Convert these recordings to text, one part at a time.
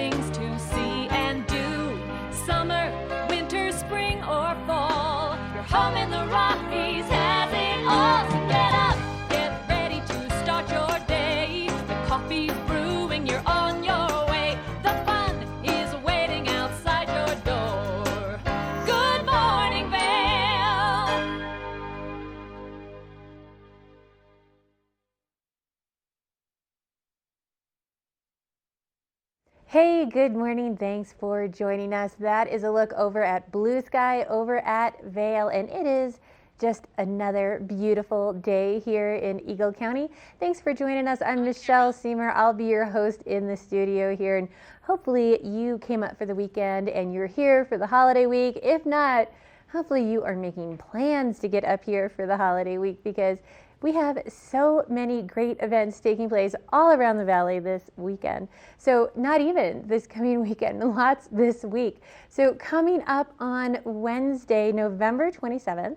things to see and do. Summer, winter, spring, or fall. Your home in the Rockies has it all. So get up, get ready to start your day. The coffee's brewing, you're on your way. The fun is waiting outside your door. Good morning, Vail. Hey, good morning. Thanks for joining us. That is a look over at blue sky over at Vail, and it is just another beautiful day here in Eagle County. Thanks for joining us. I'm Michelle Seymour. I'll be your host in the studio here, and hopefully you came up for the weekend and you're here for the holiday week. If not, hopefully you are making plans to get up here for the holiday week, because we have so many great events taking place all around the valley this weekend. So not even this coming weekend, lots this week. So coming up on Wednesday, November 27th,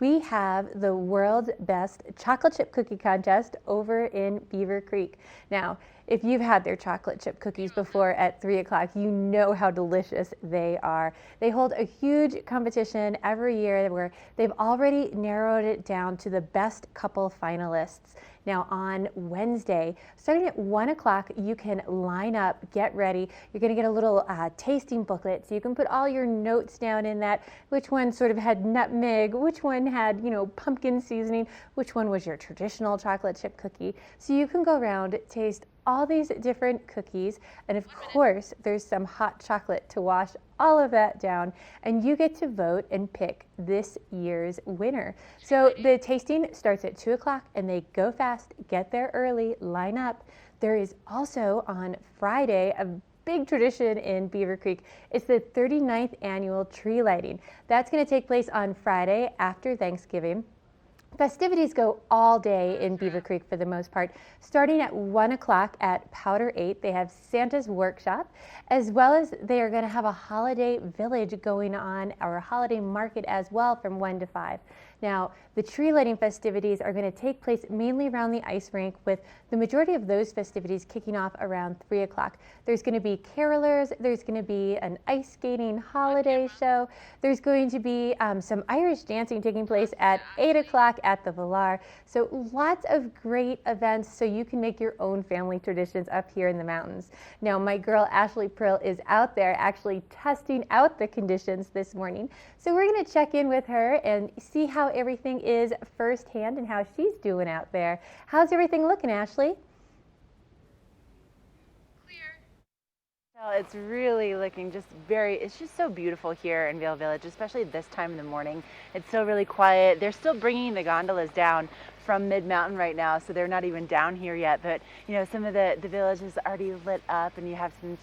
we have the world's best chocolate chip cookie contest over in Beaver Creek. Now, if you've had their chocolate chip cookies before at 3 o'clock, you know how delicious they are. They hold a huge competition every year where they've already narrowed it down to the best couple finalists. Now on Wednesday, starting at 1 o'clock, you can line up, get ready. You're gonna get a little tasting booklet, so you can put all your notes down in that. Which one sort of had nutmeg, which one had, pumpkin seasoning, which one was your traditional chocolate chip cookie. So you can go around, taste all these different cookies, and of course there's some hot chocolate to wash all of that down, and you get to vote and pick this year's winner. So the tasting starts at 2 o'clock and they go fast. Get there early, line up. There is also on Friday a big tradition in Beaver Creek. It's the 39th annual tree lighting. That's going to take place on Friday after Thanksgiving. Festivities go all day in Beaver Creek for the most part. Starting at 1 o'clock at Powder 8, they have Santa's Workshop, as well as they are going to have a holiday village going on, or a holiday market as well, from 1 to 5. Now, the tree lighting festivities are going to take place mainly around the ice rink, with the majority of those festivities kicking off around 3 o'clock. There's going to be carolers, there's going to be an ice skating holiday show, there's going to be some Irish dancing taking place at 8 o'clock at the Villar. So lots of great events, so you can make your own family traditions up here in the mountains. Now, my girl Ashley Prill is out there actually testing out the conditions this morning. So we're going to check in with her and see how everything is firsthand and how she's doing out there. How's everything looking, Ashley? Well, it's really looking it's just so beautiful here in Vail Village, especially this time in the morning. It's still really quiet. They're still bringing the gondolas down from mid-mountain right now, so they're not even down here yet. But, some of the village is already lit up, and you have some,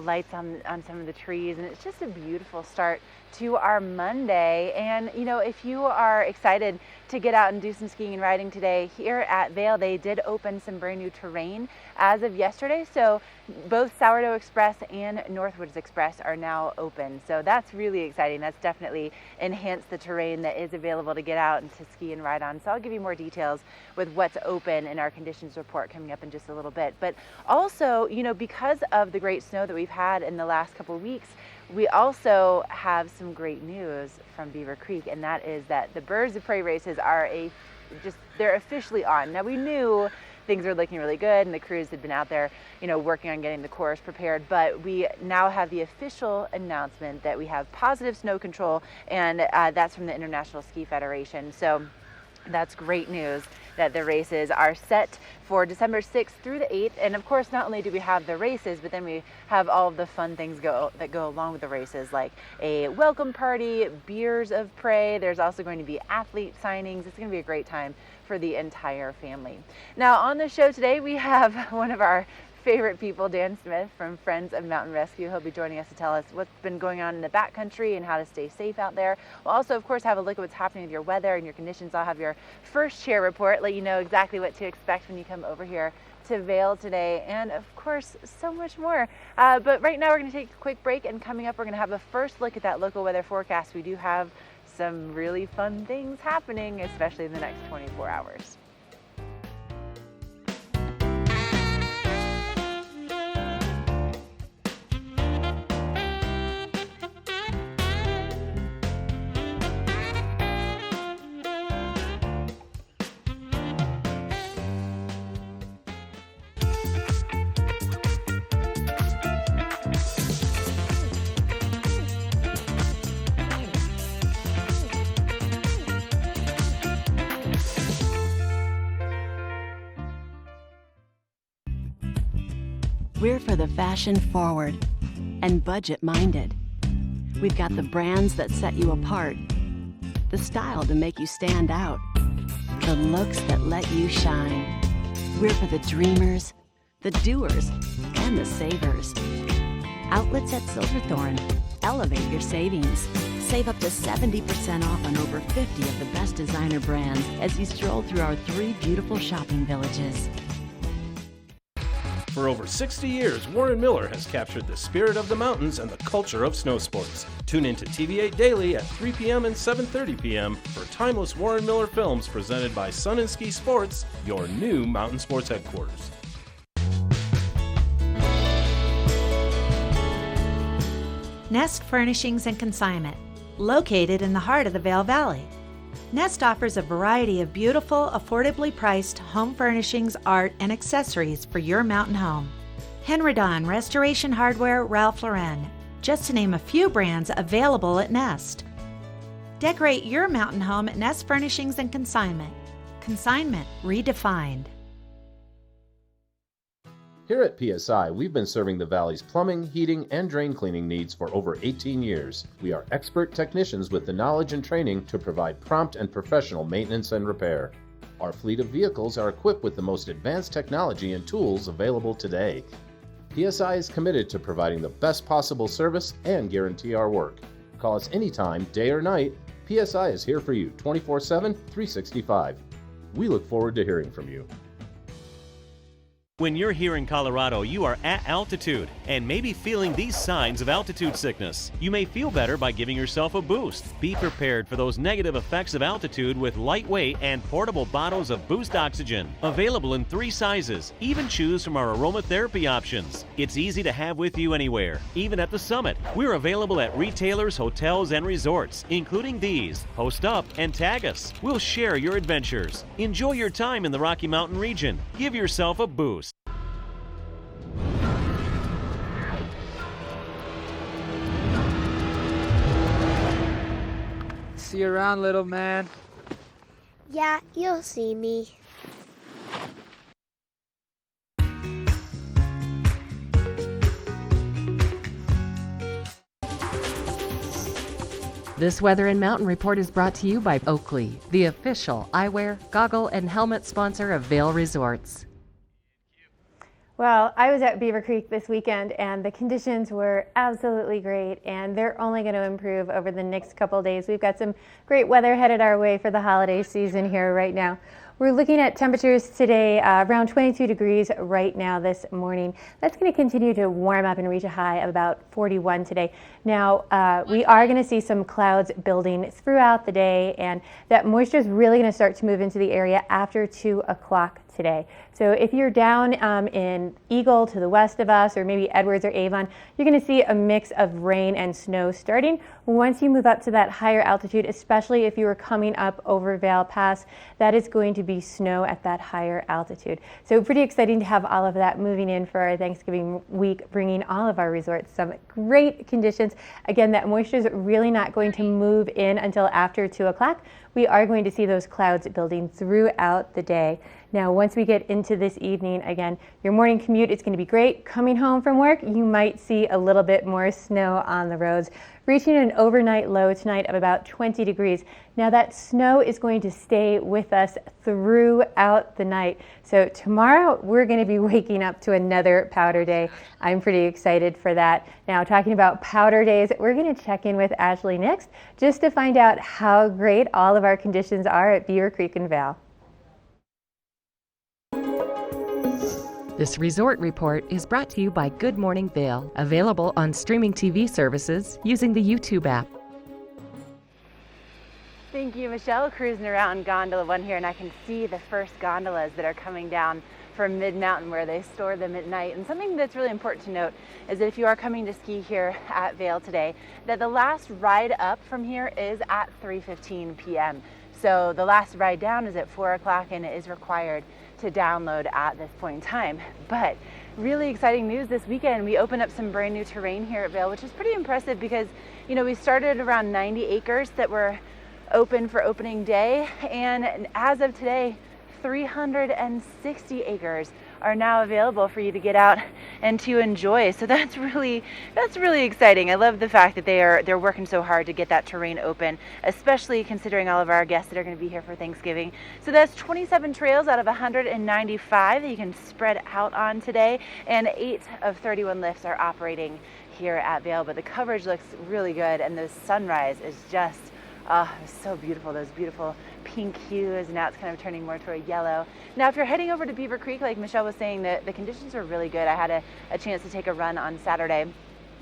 lights on some of the trees, and it's just a beautiful start to our Monday. And, if you are excited to get out and do some skiing and riding today, here at Vail, they did open some brand new terrain as of yesterday. So both Sourdough Express and Northwoods Express are now open. So that's really exciting. That's definitely enhanced the terrain that is available to get out and to ski and ride on. So I'll give you more details with what's open in our conditions report coming up in just a little bit. But also, because of the great snow that we've had in the last couple of weeks, we also have some great news from Beaver Creek, and that is that the Birds of Prey races are they're officially on. Now, we knew things were looking really good and the crews had been out there, working on getting the course prepared, but we now have the official announcement that we have positive snow control, and that's from the International Ski Federation. So that's great news that the races are set for December 6th through the 8th. And of course, not only do we have the races, but then we have all of the fun things that go along with the races, like a welcome party, beers of prey. There's also going to be athlete signings. It's going to be a great time for the entire family. Now, on the show today, we have one of our favorite people, Dan Smith from Friends of Mountain Rescue. He'll be joining us to tell us what's been going on in the backcountry and how to stay safe out there. We'll also, of course, have a look at what's happening with your weather and your conditions. I'll have your first chair report, let you know exactly what to expect when you come over here to Vail today, and of course, so much more. But right now, we're going to take a quick break, and coming up, we're going to have a first look at that local weather forecast. We do have some really fun things happening, especially in the next 24 hours. We're for the fashion forward and budget minded. We've got the brands that set you apart, the style to make you stand out, the looks that let you shine. We're for the dreamers, the doers, and the savers. Outlets at Silverthorne. Elevate your savings. Save up to 70% off on over 50 of the best designer brands as you stroll through our 3 beautiful shopping villages. For over 60 years, Warren Miller has captured the spirit of the mountains and the culture of snow sports. Tune in to TV8 Daily at 3 p.m. and 7:30 p.m. for timeless Warren Miller films presented by Sun and Ski Sports, your new mountain sports headquarters. Nest Furnishings and Consignment, located in the heart of the Vail Valley. Nest offers a variety of beautiful, affordably priced home furnishings, art, and accessories for your mountain home. Henredon, Restoration Hardware, Ralph Lauren, just to name a few brands available at Nest. Decorate your mountain home at Nest Furnishings and Consignment. Consignment redefined. Here at PSI, we've been serving the Valley's plumbing, heating, and drain cleaning needs for over 18 years. We are expert technicians with the knowledge and training to provide prompt and professional maintenance and repair. Our fleet of vehicles are equipped with the most advanced technology and tools available today. PSI is committed to providing the best possible service and guarantee our work. Call us anytime, day or night. PSI is here for you 24/7, 365. We look forward to hearing from you. When you're here in Colorado, you are at altitude and maybe feeling these signs of altitude sickness. You may feel better by giving yourself a boost. Be prepared for those negative effects of altitude with lightweight and portable bottles of Boost Oxygen. Available in 3 sizes. Even choose from our aromatherapy options. It's easy to have with you anywhere, even at the summit. We're available at retailers, hotels, and resorts, including these. Post up and tag us. We'll share your adventures. Enjoy your time in the Rocky Mountain region. Give yourself a boost. See you around, little man. Yeah, you'll see me. This Weather and Mountain Report is brought to you by Oakley, the official eyewear, goggle, and helmet sponsor of Vail Resorts. Well, I was at Beaver Creek this weekend and the conditions were absolutely great, and they're only going to improve over the next couple of days. We've got some great weather headed our way for the holiday season here right now. We're looking at temperatures today around 22 degrees right now this morning. That's going to continue to warm up and reach a high of about 41 today. Now, we are going to see some clouds building throughout the day, and that moisture is really going to start to move into the area after 2 o'clock today. So if you're down in Eagle to the west of us, or maybe Edwards or Avon, you're going to see a mix of rain and snow starting. Once you move up to that higher altitude, especially if you are coming up over Vail Pass, that is going to be snow at that higher altitude. So pretty exciting to have all of that moving in for our Thanksgiving week, bringing all of our resorts some great conditions. Again, that moisture is really not going to move in until after 2 o'clock. We are going to see those clouds building throughout the day. Now, once we get into this evening, again, your morning commute is going to be great. Coming home from work, you might see a little bit more snow on the roads, reaching an overnight low tonight of about 20 degrees. Now, that snow is going to stay with us throughout the night. So tomorrow, we're going to be waking up to another powder day. I'm pretty excited for that. Now, talking about powder days, we're going to check in with Ashley next just to find out how great all of our conditions are at Beaver Creek and Vail. This resort report is brought to you by Good Morning Vail, available on streaming TV services using the YouTube app. Thank you, Michelle. Cruising around Gondola 1 here, and I can see the first gondolas that are coming down from mid-mountain where they store them at night. And something that's really important to note is that if you are coming to ski here at Vail today, that the last ride up from here is at 3:15 p.m. So the last ride down is at 4 o'clock, and it is required to download at this point in time. But really exciting news this weekend. We opened up some brand new terrain here at Vail, which is pretty impressive because, you know, we started around 90 acres that were open for opening day, and as of today, 360 acres are now available for you to get out and to enjoy. So that's really exciting. I love the fact that they're working so hard to get that terrain open, especially considering all of our guests that are going to be here for Thanksgiving. So that's 27 trails out of 195 that you can spread out on today, and 8 of 31 lifts are operating here at Vail. But the coverage looks really good, and the sunrise is just so beautiful. Those beautiful pink hues, and now it's kind of turning more toward yellow. Now if you're heading over to Beaver Creek, like Michelle was saying, the conditions are really good. I had a chance to take a run on Saturday,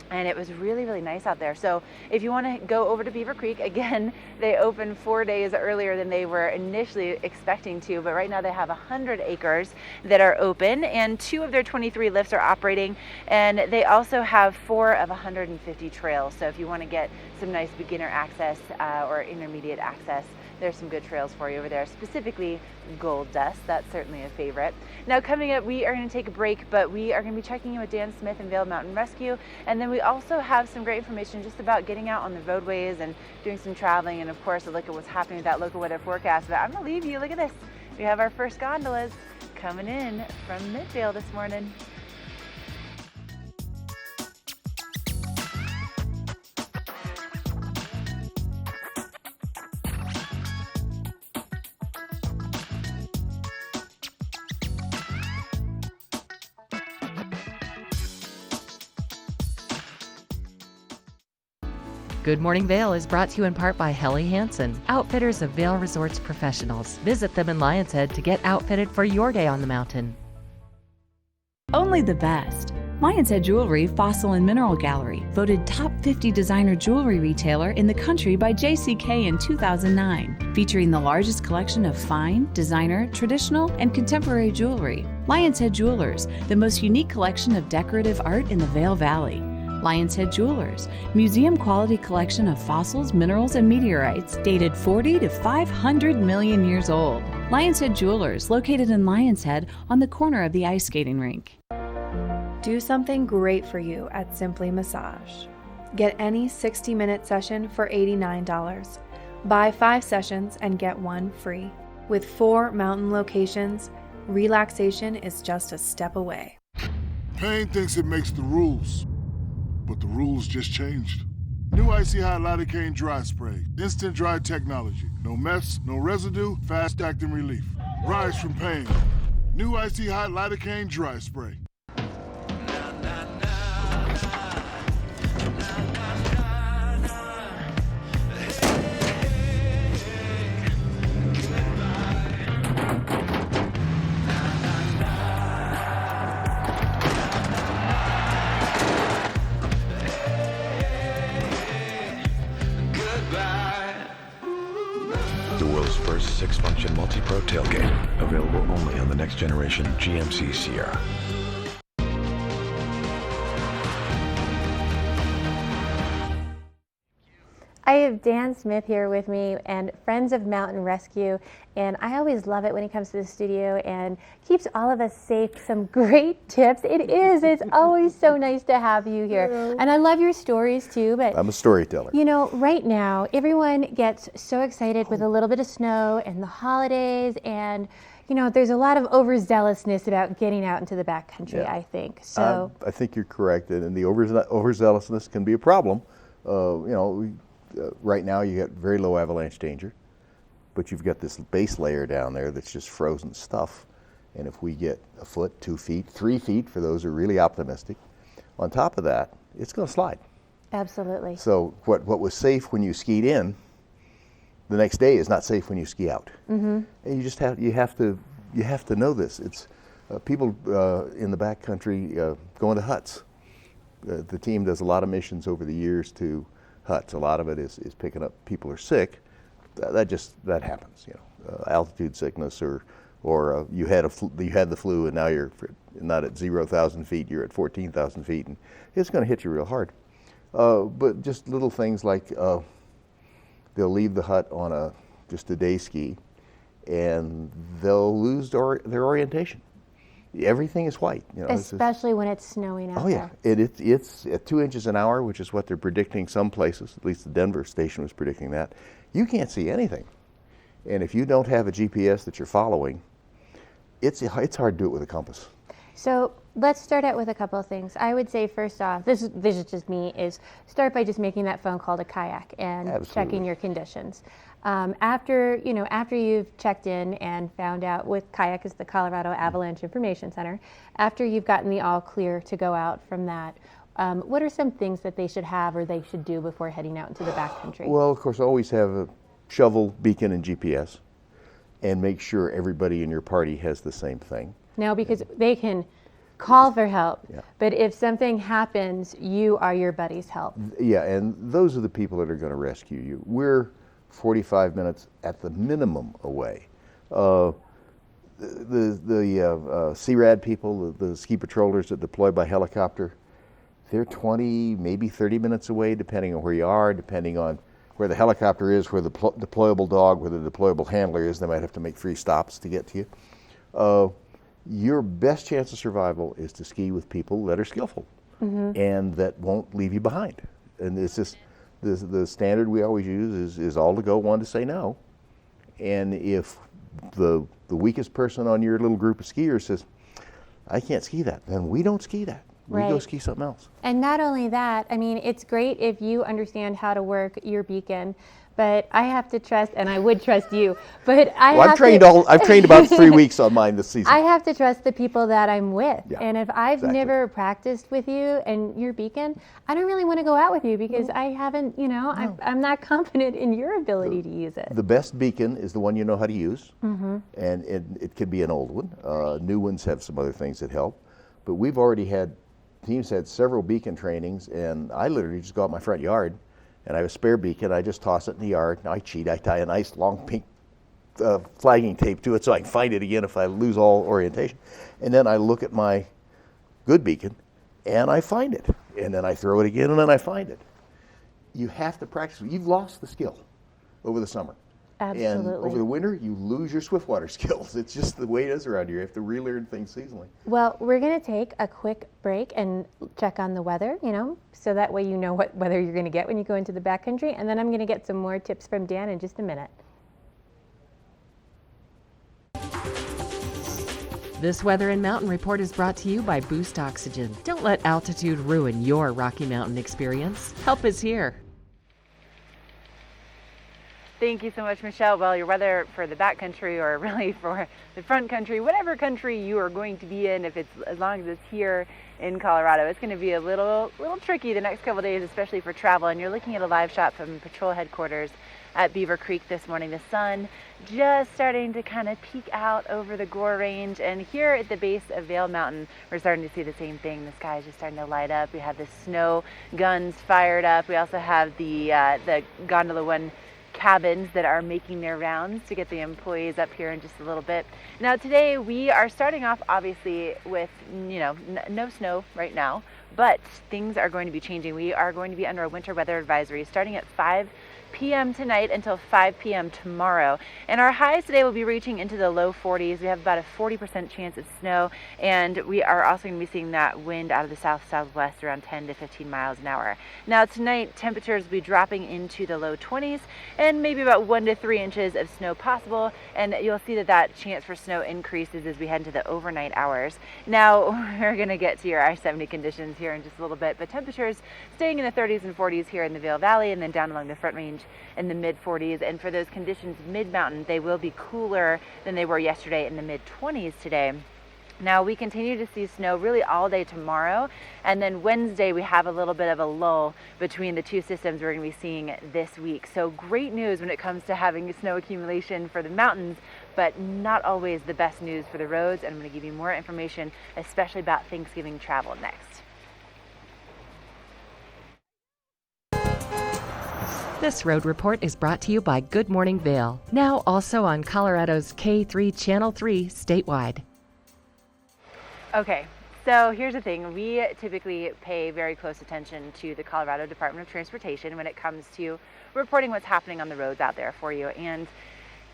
and it was really nice out there. So if you want to go over to Beaver Creek, again, they opened 4 days earlier than they were initially expecting to, but right now they have 100 acres that are open, and 2 of their 23 lifts are operating, and they also have 4 of 150 trails. So if you want to get some nice beginner access or intermediate access, there's some good trails for you over there, specifically Gold Dust. That's certainly a favorite. Now coming up, we are going to take a break, but we are going to be checking in with Dan Smith and Vail Mountain Rescue, and then we also have some great information just about getting out on the roadways and doing some traveling, and of course a look at what's happening with that local weather forecast. But I'm going to leave you, look at this. We have our first gondolas coming in from Midvale this morning. Good Morning Vail is brought to you in part by Helly Hansen, outfitters of Vail Resorts professionals. Visit them in Lion's Head to get outfitted for your day on the mountain. Only the best. Lion's Head Jewelry Fossil and Mineral Gallery, voted top 50 designer jewelry retailer in the country by JCK in 2009, featuring the largest collection of fine, designer, traditional, and contemporary jewelry. Lion's Head Jewelers, the most unique collection of decorative art in the Vail Valley. Lion's Head Jewelers, museum-quality collection of fossils, minerals, and meteorites dated 40 to 500 million years old. Lion's Head Jewelers, located in Lion's Head on the corner of the ice skating rink. Do something great for you at Simply Massage. Get any 60-minute session for $89. Buy 5 sessions and get 1 free. With 4 mountain locations, relaxation is just a step away. Pain thinks it makes the rules, but the rules just changed. New Icy Hot Lidocaine Dry Spray. Instant dry technology. No mess, no residue, fast acting relief. Rise from pain. New Icy Hot Lidocaine Dry Spray. The world's first 6-function multi-pro tailgate, available only on the next generation GMC Sierra. I have Dan Smith here with me and Friends of Mountain Rescue, and I always love it when he comes to the studio and keeps all of us safe. Some great tips. It's always so nice to have you here. And I love your stories too, but I'm a storyteller. You know, right now everyone gets so excited with a little bit of snow and the holidays, and you know, there's a lot of overzealousness about getting out into the backcountry, I think. So I think you're correct, and the overzealousness can be a problem. Right now you got very low avalanche danger, but you've got this base layer down there that's just frozen stuff. And if we get a foot, 2 feet, 3 feet, for those who are really optimistic, on top of that, it's going to slide. Absolutely. So what was safe when you skied in, the next day is not safe when you ski out. Mm-hmm. And you have to know this. It's people in the backcountry going to huts. The team does a lot of missions over the years to huts. A lot of it is picking up people are sick. That happens. Altitude sickness, or you had the flu and now you're not at 0,000 feet, you're at 14,000 feet, and it's going to hit you real hard. But just little things like they'll leave the hut on just a day ski, and they'll lose their orientation. Everything is white. Especially when it's snowing out there. Oh yeah, it's at 2 inches an hour, which is what they're predicting some places. At least the Denver station was predicting that. You can't see anything, and if you don't have a GPS that you're following, it's hard to do it with a compass. So let's start out with a couple of things. I would say first off, this is just me, is start by just making that phone call to Kayak and checking your conditions. After you've checked in and found out with Kayak is the Colorado Avalanche Information Center, after you've gotten the all clear to go out from that, what are some things that they should have or they should do before heading out into the backcountry? Well, of course, always have a shovel, beacon, and GPS, and make sure everybody in your party has the same thing. Now, because they can call for help, but if something happens, you are your buddy's help. Yeah, and those are the people that are going to rescue you. We're 45 minutes at the minimum away. The CRAD people, the ski patrollers that deploy by helicopter, they're 20, maybe 30 minutes away, depending on where you are, depending on where the helicopter is, where the deployable dog, where the deployable handler is. They might have to make 3 stops to get to you. Your best chance of survival is to ski with people that are skillful and that won't leave you behind. And it's just the standard we always use is all to go, one to say no. And if the weakest person on your little group of skiers says, I can't ski that, then we don't ski that. We go ski something else. And not only that, I mean, it's great if you understand how to work your beacon, but I have to trust, and I would trust you, but I've trained about 3 weeks on mine this season. I have to trust the people that I'm with. Yeah, and if I've never practiced with you and your beacon, I don't really want to go out with you because I haven't, I'm not confident in your ability to use it. The best beacon is the one you know how to use, and it can be an old one. New ones have some other things that help, but we've already had, teams had several beacon trainings, and I literally just go out my front yard, and I have a spare beacon. I just toss it in the yard. Now I cheat. I tie a nice long pink flagging tape to it so I can find it again if I lose all orientation. And then I look at my good beacon, and I find it. And then I throw it again, and then I find it. You have to practice. You've lost the skill over the summer. Absolutely. And over the winter, you lose your swiftwater skills. It's just the way it is around here. You have to relearn things seasonally. Well, we're going to take a quick break and check on the weather, so that way you know what weather you're going to get when you go into the backcountry. And then I'm going to get some more tips from Dan in just a minute. This Weather and Mountain Report is brought to you by Boost Oxygen. Don't let altitude ruin your Rocky Mountain experience. Help is here. Thank you so much, Michelle. Well, your weather for the backcountry, or really for the front country, whatever country you are going to be in, as long as it's here in Colorado, it's going to be a little tricky the next couple of days, especially for travel. And you're looking at a live shot from patrol headquarters at Beaver Creek this morning. The sun just starting to kind of peek out over the Gore Range, and here at the base of Vail Mountain, we're starting to see the same thing. The sky is just starting to light up. We have the snow guns fired up. We also have the Gondola One cabins that are making their rounds to get the employees up here in just a little bit. Now today we are starting off obviously with no snow right now, but things are going to be changing. We are going to be under a winter weather advisory starting at 5 p.m. tonight until 5 p.m. tomorrow. And our highs today will be reaching into the low 40s. We have about a 40% chance of snow, and we are also going to be seeing that wind out of the south-southwest around 10 to 15 miles an hour. Now tonight, temperatures will be dropping into the low 20s and maybe about 1 to 3 inches of snow possible, and you'll see that chance for snow increases as we head into the overnight hours. Now we're going to get to your I-70 conditions here in just a little bit, but temperatures staying in the 30s and 40s here in the Vail Valley, and then down along the Front Range in the mid-40s. And for those conditions mid-mountain, they will be cooler than they were yesterday in the mid-20s today. Now we continue to see snow really all day tomorrow, and then Wednesday we have a little bit of a lull between the two systems we're going to be seeing this week. So great news when it comes to having snow accumulation for the mountains, but not always the best news for the roads. And I'm going to give you more information, especially about Thanksgiving travel, next. This road report is brought to you by Good Morning Vail, now also on Colorado's K3 Channel 3 statewide. Okay, so here's the thing. We typically pay very close attention to the Colorado Department of Transportation when it comes to reporting what's happening on the roads out there for you. And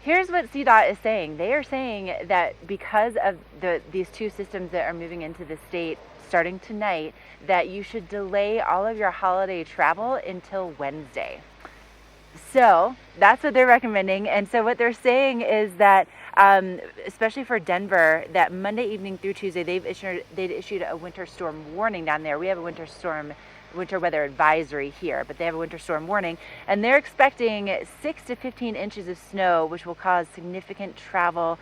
here's what CDOT is saying. They are saying that because of these two systems that are moving into the state starting tonight, that you should delay all of your holiday travel until Wednesday. So that's what they're recommending. And so what they're saying is that especially for Denver, that Monday evening through Tuesday, they'd issued a winter storm warning down there. We have a winter weather advisory here, but they have a winter storm warning, and they're expecting 6 to 15 inches of snow, which will cause significant travel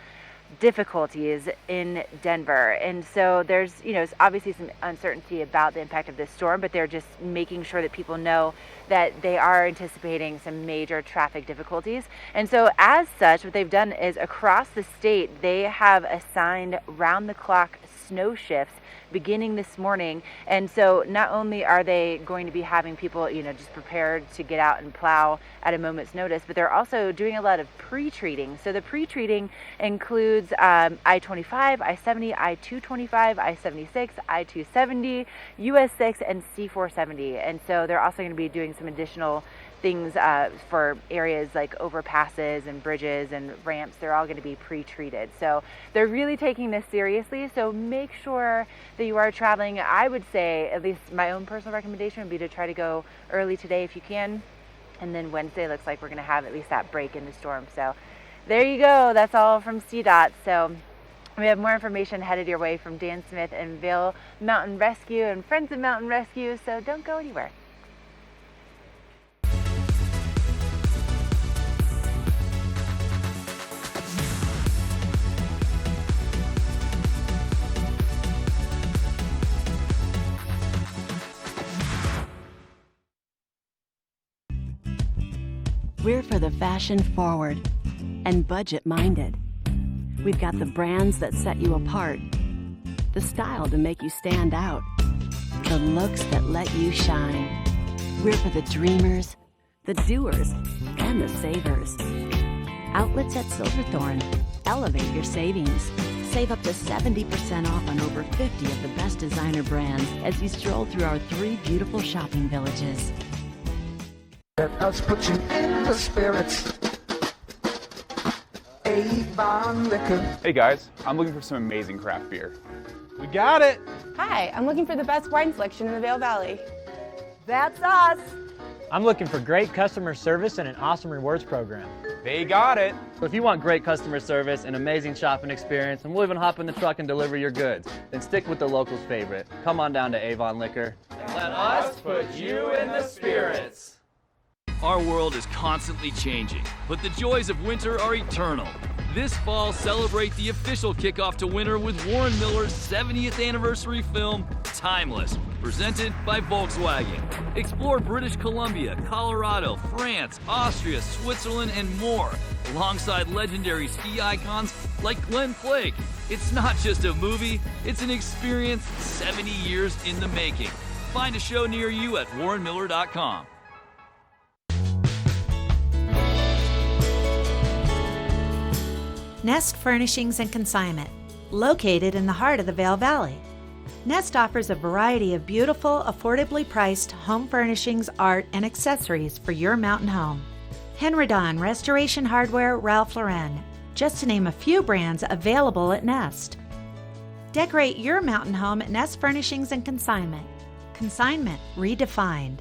difficulties in Denver. And so there's, obviously some uncertainty about the impact of this storm, but they're just making sure that people know that they are anticipating some major traffic difficulties. And so as such, what they've done is across the state, they have assigned round-the-clock snow shifts beginning this morning. And so not only are they going to be having people, just prepared to get out and plow at a moment's notice, but they're also doing a lot of pre-treating. So the pre-treating includes I-25, I-70, I-225, I-76, I-270, US 6, and C-470. And so they're also going to be doing some additional things for areas like overpasses and bridges and ramps. They're all going to be pre-treated. So they're really taking this seriously. So make sure that you are traveling. I would say, at least my own personal recommendation would be to try to go early today if you can. And then Wednesday looks like we're going to have at least that break in the storm. So there you go. That's all from CDOT. So we have more information headed your way from Dan Smith and Vail Mountain Rescue and Friends of Mountain Rescue. So don't go anywhere. We're for the fashion forward and budget minded. We've got the brands that set you apart, the style to make you stand out, the looks that let you shine. We're for the dreamers, the doers, and the savers. Outlets at Silverthorne. Elevate your savings. Save up to 70% off on over 50 of the best designer brands as you stroll through our 3 beautiful shopping villages. Let us put you in the spirits. Avon Liquor. Hey guys, I'm looking for some amazing craft beer. We got it! Hi, I'm looking for the best wine selection in the Vail Valley. That's us! I'm looking for great customer service and an awesome rewards program. They got it! So if you want great customer service and amazing shopping experience, and we'll even hop in the truck and deliver your goods, then stick with the locals' favorite. Come on down to Avon Liquor. And let us put you in the spirits. Our world is constantly changing, but the joys of winter are eternal. This fall, celebrate the official kickoff to winter with Warren Miller's 70th anniversary film, Timeless, presented by Volkswagen. Explore British Columbia, Colorado, France, Austria, Switzerland, and more, alongside legendary ski icons like Glenn Flake. It's not just a movie, it's an experience 70 years in the making. Find a show near you at warrenmiller.com. Nest Furnishings and Consignment, located in the heart of the Vail Valley. Nest offers a variety of beautiful, affordably priced home furnishings, art, and accessories for your mountain home. Henredon, Restoration Hardware, Ralph Lauren, just to name a few brands available at Nest. Decorate your mountain home at Nest Furnishings and Consignment. Consignment redefined.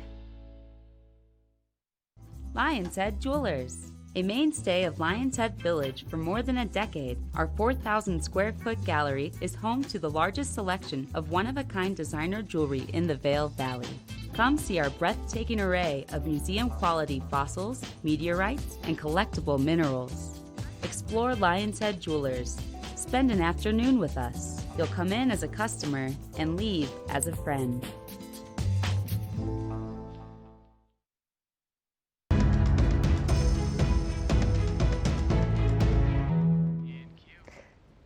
Lion's Head Jewelers. A mainstay of Lion's Head Village for more than a decade, our 4,000 square foot gallery is home to the largest selection of one-of-a-kind designer jewelry in the Vail Valley. Come see our breathtaking array of museum-quality fossils, meteorites, and collectible minerals. Explore Lion's Head Jewelers. Spend an afternoon with us. You'll come in as a customer and leave as a friend.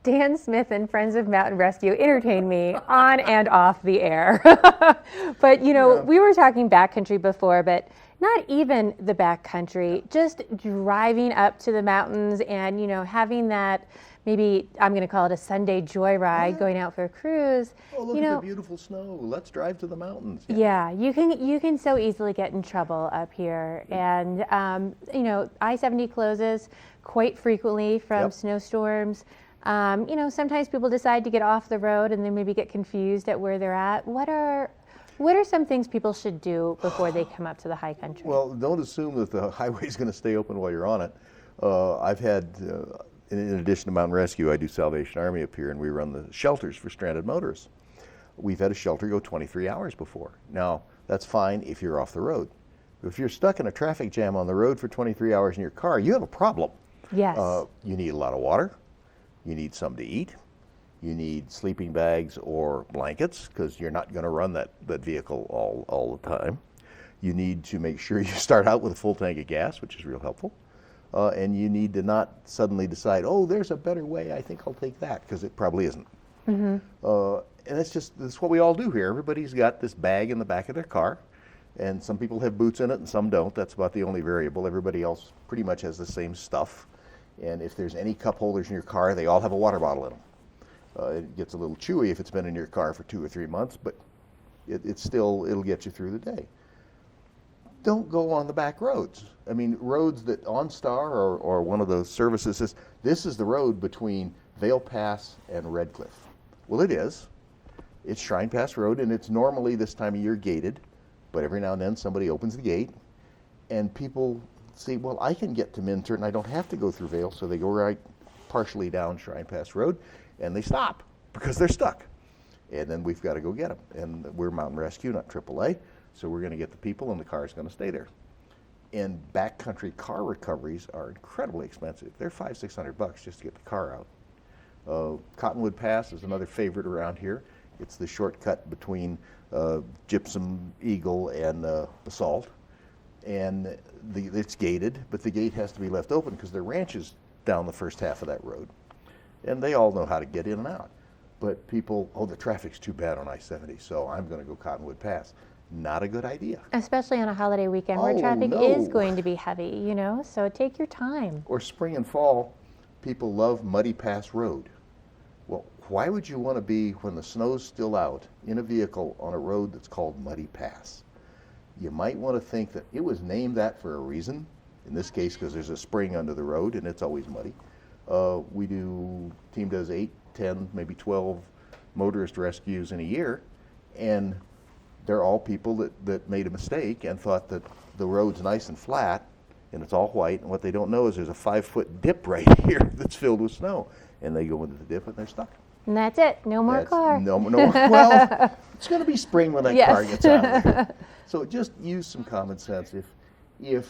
Dan Smith and Friends of Mountain Rescue entertain me on and off the air. But, we were talking backcountry before, but not even the backcountry, just driving up to the mountains and, having that, maybe I'm going to call it a Sunday joyride, going out for a cruise. Oh, look at the beautiful snow. Let's drive to the mountains. Yeah, you can so easily get in trouble up here. And, I-70 closes quite frequently from snowstorms. Sometimes people decide to get off the road and then maybe get confused at where they're at. What are some things people should do before they come up to the high country? Well, don't assume that the highway is going to stay open while you're on it. I've had in addition to Mountain Rescue, I do Salvation Army up here, and we run the shelters for stranded motorists. We've had a shelter go 23 hours before. Now, that's fine if you're off the road. If you're stuck in a traffic jam on the road for 23 hours in your car, you have a problem. Yes. You need a lot of water. You need something to eat. You need sleeping bags or blankets, because you're not going to run that vehicle all the time. You need to make sure you start out with a full tank of gas, which is real helpful. And you need to not suddenly decide, oh, there's a better way, I think I'll take that, because it probably isn't. Mm-hmm. And that's what we all do here. Everybody's got this bag in the back of their car, and some people have boots in it and some don't. That's about the only variable. Everybody else pretty much has the same stuff. And if there's any cup holders in your car, they all have a water bottle in them. It gets a little chewy if it's been in your car for 2 or 3 months, but it'll get you through the day. Don't go on the back roads. I mean, roads that OnStar or one of those services says, this is the road between Vail Pass and Red Cliff. Well, it is. It's Shrine Pass Road, and it's normally this time of year gated, but every now and then somebody opens the gate, and people see, well, I can get to Minturn, and I don't have to go through Vail, so they go right partially down Shrine Pass Road, and they stop because they're stuck. And then we've got to go get them. And we're Mountain Rescue, not AAA, so we're going to get the people, and the car is going to stay there. And backcountry car recoveries are incredibly expensive. They're $500-600 just to get the car out. Cottonwood Pass is another favorite around here. It's the shortcut between Gypsum, Eagle, and Basalt. And it's gated, but the gate has to be left open because there are ranches down the first half of that road. And they all know how to get in and out. But people, oh, the traffic's too bad on I-70, so I'm going to go Cottonwood Pass. Not a good idea. Especially on a holiday weekend where traffic is going to be heavy, you know, so take your time. Or spring and fall, people love Muddy Pass Road. Well, why would you want to be, when the snow's still out, in a vehicle on a road that's called Muddy Pass? You might want to think that it was named that for a reason, in this case because there's a spring under the road and it's always muddy. Team does 8, 10, maybe 12 motorist rescues in a year, and they're all people that made a mistake and thought that the road's nice and flat and it's all white, and what they don't know is there's a 5-foot dip right here that's filled with snow, and they go into the dip and they're stuck. And that's it. No more car. No, well, it's going to be spring when that car gets out of there. So just use some common sense. If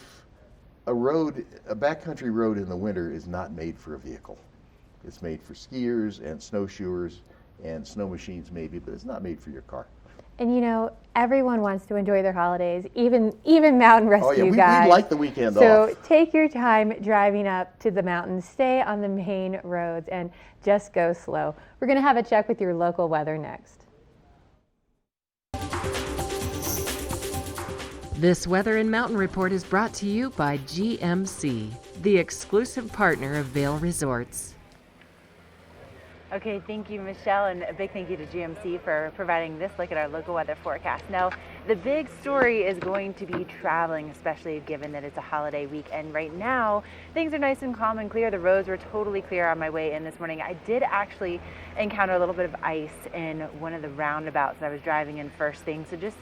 a backcountry road in the winter is not made for a vehicle. It's made for skiers and snowshoers and snow machines maybe, but it's not made for your car. And you know, everyone wants to enjoy their holidays, even Mountain Rescue guys. We like the weekend off. So take your time driving up to the mountains, stay on the main roads, and just go slow. We're going to have a check with your local weather next. This Weather and Mountain Report is brought to you by GMC, the exclusive partner of Vail Resorts. Okay, thank you, Michelle, and a big thank you to GMC for providing this look at our local weather forecast. Now, the big story is going to be traveling, especially given that it's a holiday weekend. Right now, things are nice and calm and clear. The roads were totally clear on my way in this morning. I did actually encounter a little bit of ice in one of the roundabouts that I was driving in first thing, so just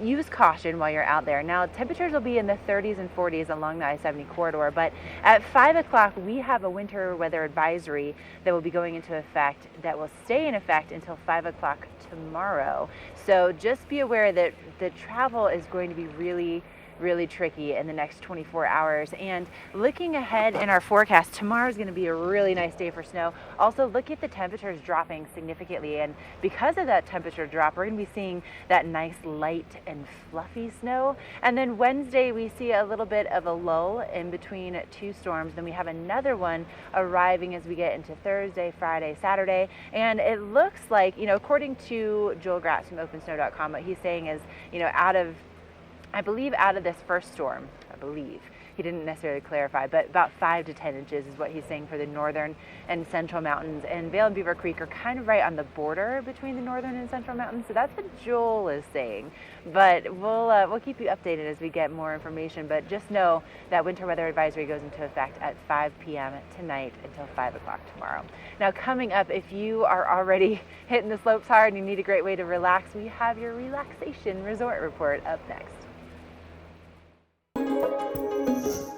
use caution while you're out there. Now, temperatures will be in the 30s and 40s along the I-70 corridor, but at 5 o'clock, we have a winter weather advisory that will be going into effect, that will stay in effect until 5 o'clock tomorrow. So just be aware that the travel is going to be really tricky in the next 24 hours. And looking ahead in our forecast, tomorrow is going to be a really nice day for snow. Also, look at the temperatures dropping significantly, and because of that temperature drop, we're going to be seeing that nice light and fluffy snow. And then Wednesday, we see a little bit of a lull in between two storms. Then we have another one arriving as we get into Thursday, Friday, Saturday. And it looks like, you know, according to Joel Gratz from OpenSnow.com, what he's saying is, you know, out of this first storm, he didn't necessarily clarify, but about 5 to 10 inches is what he's saying for the northern and central mountains. And Vail and Beaver Creek are kind of right on the border between the northern and central mountains, so that's what Joel is saying. But we'll keep you updated as we get more information. But just know that winter weather advisory goes into effect at 5 p.m. tonight until 5 o'clock tomorrow. Now, coming up, if you are already hitting the slopes hard and you need a great way to relax, we have your relaxation resort report up next.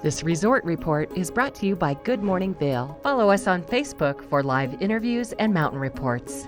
This resort report is brought to you by Good Morning Vail. Follow us on Facebook for live interviews and mountain reports.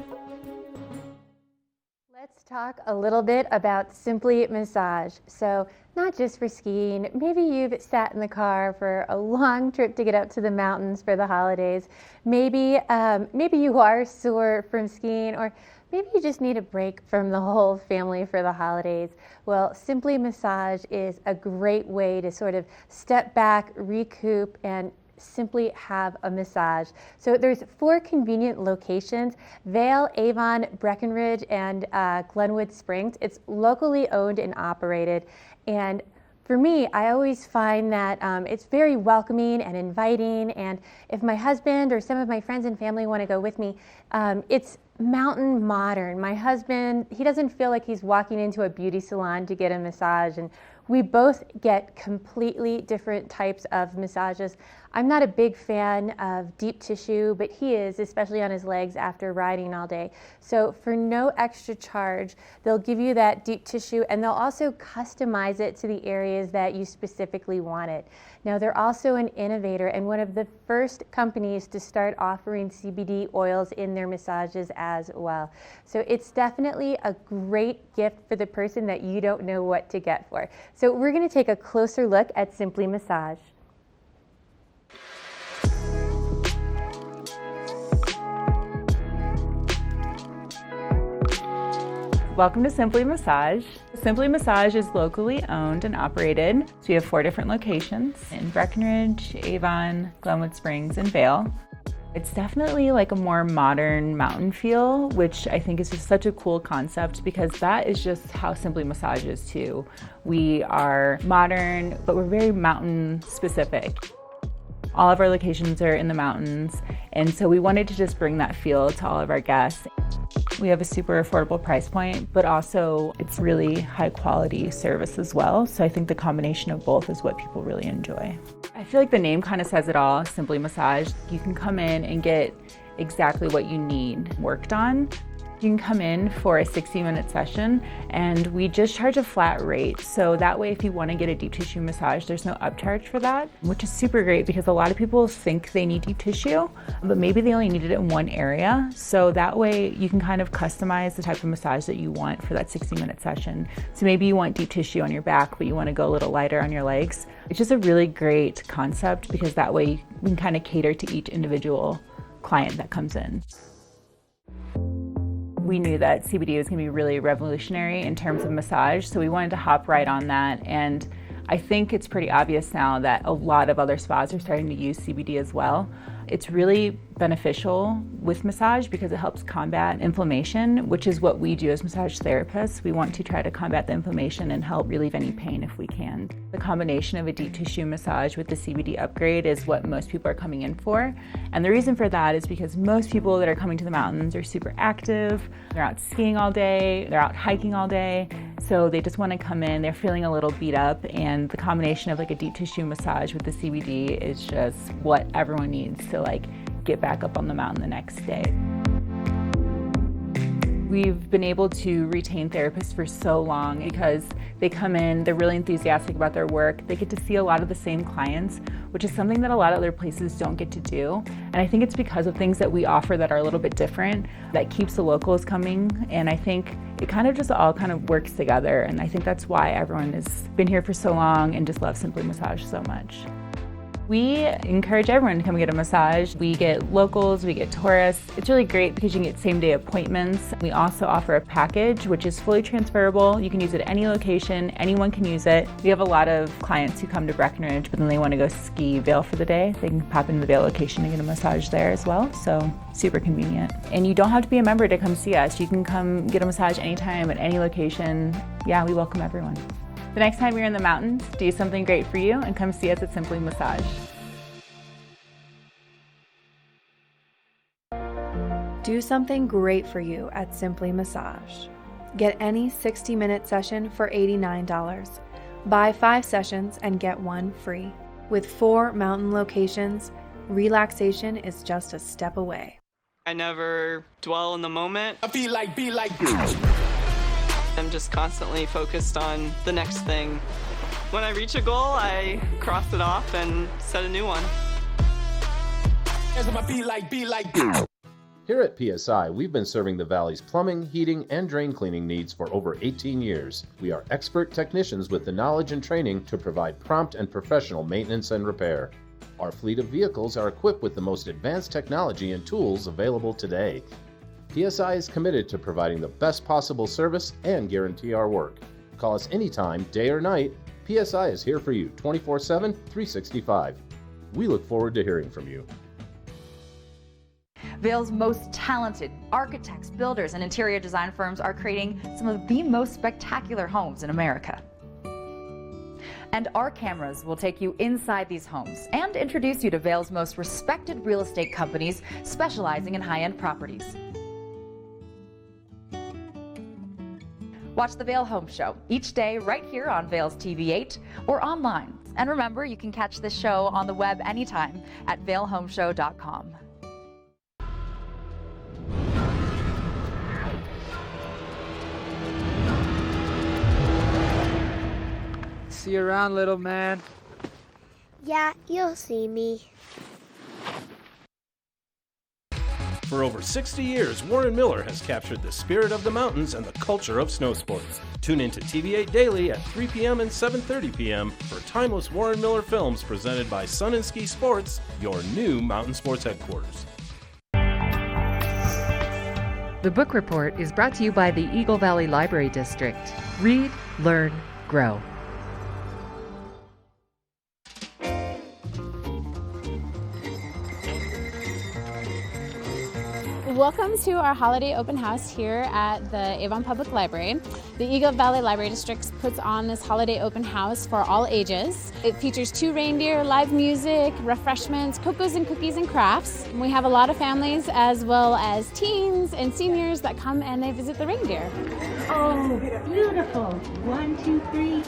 Let's talk a little bit about Simply Massage. So not just for skiing, maybe you've sat in the car for a long trip to get up to the mountains for the holidays. Maybe you are sore from skiing, or maybe you just need a break from the whole family for the holidays. Well, Simply Massage is a great way to sort of step back, recoup, and simply have a massage. So there's 4 convenient locations: Vail, Avon, Breckenridge, and Glenwood Springs. It's locally owned and operated. And for me, I always find that it's very welcoming and inviting. And if my husband or some of my friends and family want to go with me, it's mountain modern. My husband, he doesn't feel like he's walking into a beauty salon to get a massage, and we both get completely different types of massages. I'm not a big fan of deep tissue, but he is, especially on his legs after riding all day. So for no extra charge, they'll give you that deep tissue, and they'll also customize it to the areas that you specifically want it. Now, they're also an innovator and one of the first companies to start offering CBD oils in their massages as well. So it's definitely a great gift for the person that you don't know what to get for. So we're going to take a closer look at Simply Massage. Welcome to Simply Massage. Simply Massage is locally owned and operated. So we have 4 different locations in Breckenridge, Avon, Glenwood Springs, and Vail. It's definitely like a more modern mountain feel, which I think is just such a cool concept, because that is just how Simply Massage is too. We are modern, but we're very mountain specific. All of our locations are in the mountains, and so we wanted to just bring that feel to all of our guests. We have a super affordable price point, but also it's really high quality service as well. So I think the combination of both is what people really enjoy. I feel like the name kind of says it all, Simply Massage. You can come in and get exactly what you need worked on. You can come in for a 60-minute session, and we just charge a flat rate. So that way, if you want to get a deep tissue massage, there's no upcharge for that, which is super great because a lot of people think they need deep tissue, but maybe they only need it in one area. So that way you can kind of customize the type of massage that you want for that 60-minute session. So maybe you want deep tissue on your back, but you want to go a little lighter on your legs. It's just a really great concept because that way we can kind of cater to each individual client that comes in. We knew that CBD was going to be really revolutionary in terms of massage, so we wanted to hop right on that. And I think it's pretty obvious now that a lot of other spas are starting to use CBD as well. It's really beneficial with massage because it helps combat inflammation, which is what we do as massage therapists. We want to try to combat the inflammation and help relieve any pain if we can. The combination of a deep tissue massage with the CBD upgrade is what most people are coming in for. And the reason for that is because most people that are coming to the mountains are super active. They're out skiing all day, they're out hiking all day. So they just want to come in, they're feeling a little beat up, and the combination of like a deep tissue massage with the CBD is just what everyone needs to like get back up on the mountain the next day. We've been able to retain therapists for so long because they come in, they're really enthusiastic about their work. They get to see a lot of the same clients, which is something that a lot of other places don't get to do. And I think it's because of things that we offer that are a little bit different that keeps the locals coming. And I think it kind of just all kind of works together. And I think that's why everyone has been here for so long and just loves Simply Massage so much. We encourage everyone to come get a massage. We get locals, we get tourists. It's really great because you can get same-day appointments. We also offer a package which is fully transferable. You can use it at any location, anyone can use it. We have a lot of clients who come to Breckenridge, but then they want to go ski Vail for the day. They can pop into the Vail location and get a massage there as well, so super convenient. And you don't have to be a member to come see us. You can come get a massage anytime at any location. Yeah, we welcome everyone. The next time you're in the mountains, do something great for you and come see us at Simply Massage. Do something great for you at Simply Massage. Get any 60-minute session for $89. Buy 5 sessions and get 1 free. With 4 mountain locations, relaxation is just a step away. I never dwell in the moment. I feel like I'm just constantly focused on the next thing. When I reach a goal, I cross it off and set a new one. Here at PSI, we've been serving the Valley's plumbing, heating, and drain cleaning needs for over 18 years. We are expert technicians with the knowledge and training to provide prompt and professional maintenance and repair. Our fleet of vehicles are equipped with the most advanced technology and tools available today. PSI is committed to providing the best possible service and guarantee our work. Call us anytime, day or night. PSI is here for you 24/7, 365. We look forward to hearing from you. Vail's most talented architects, builders, and interior design firms are creating some of the most spectacular homes in America. And our cameras will take you inside these homes and introduce you to Vail's most respected real estate companies specializing in high-end properties. Watch the Vail Home Show each day right here on Vail's TV8 or online. And remember, you can catch this show on the web anytime at vailhomeshow.com. See you around, little man. Yeah, you'll see me. For over 60 years, Warren Miller has captured the spirit of the mountains and the culture of snow sports. Tune into TV8 Daily at 3 p.m. and 7:30 p.m. for timeless Warren Miller films presented by Sun and Ski Sports, your new mountain sports headquarters. The Book Report is brought to you by the Eagle Valley Library District. Read, learn, grow. Welcome to our holiday open house here at the Avon Public Library. The Eagle Valley Library District puts on this holiday open house for all ages. It features 2 reindeer, live music, refreshments, cocos and cookies and crafts. We have a lot of families as well as teens and seniors that come and they visit the reindeer. Oh, beautiful. 1, 2, 3.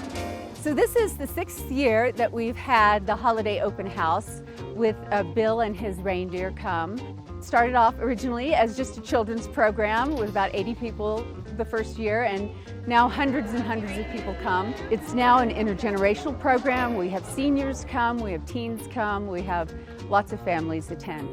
So this is the 6th year that we've had the holiday open house with Bill and his reindeer come. Started off originally as just a children's program with about 80 people the first year, and now hundreds and hundreds of people come. It's now an intergenerational program. We have seniors come, we have teens come, we have lots of families attend.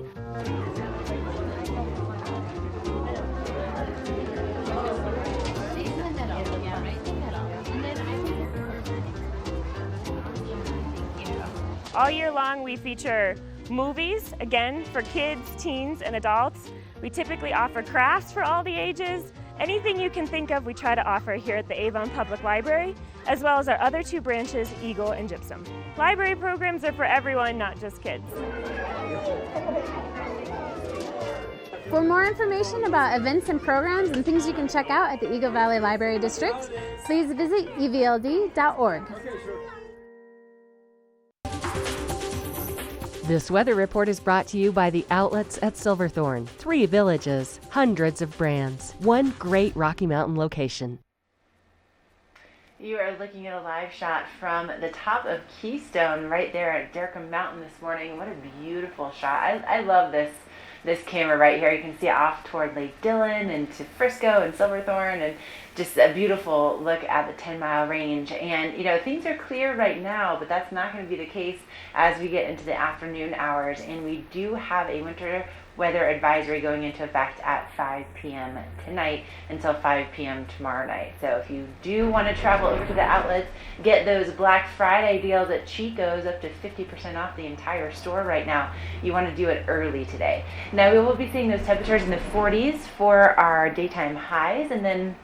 All year long we feature movies, again, for kids, teens, and adults. We typically offer crafts for all the ages. Anything you can think of, we try to offer here at the Avon Public Library, as well as our other 2 branches, Eagle and Gypsum. Library programs are for everyone, not just kids. For more information about events and programs and things you can check out at the Eagle Valley Library District, please visit evld.org. This weather report is brought to you by the outlets at Silverthorne. 3 villages, hundreds of brands, 1 great Rocky Mountain location. You are looking at a live shot from the top of Keystone right there at Dercum Mountain this morning. What a beautiful shot. I love this camera right here. You can see it off toward Lake Dillon and to Frisco and Silverthorne, and just a beautiful look at the 10-mile range. And you know, things are clear right now, but that's not going to be the case as we get into the afternoon hours, and we do have a winter weather advisory going into effect at 5 p.m. tonight until 5 p.m. tomorrow night. So if you do want to travel over to the outlets, get those Black Friday deals at Chico's up to 50% off the entire store right now. You want to do it early today. Now we will be seeing those temperatures in the 40s for our daytime highs, and then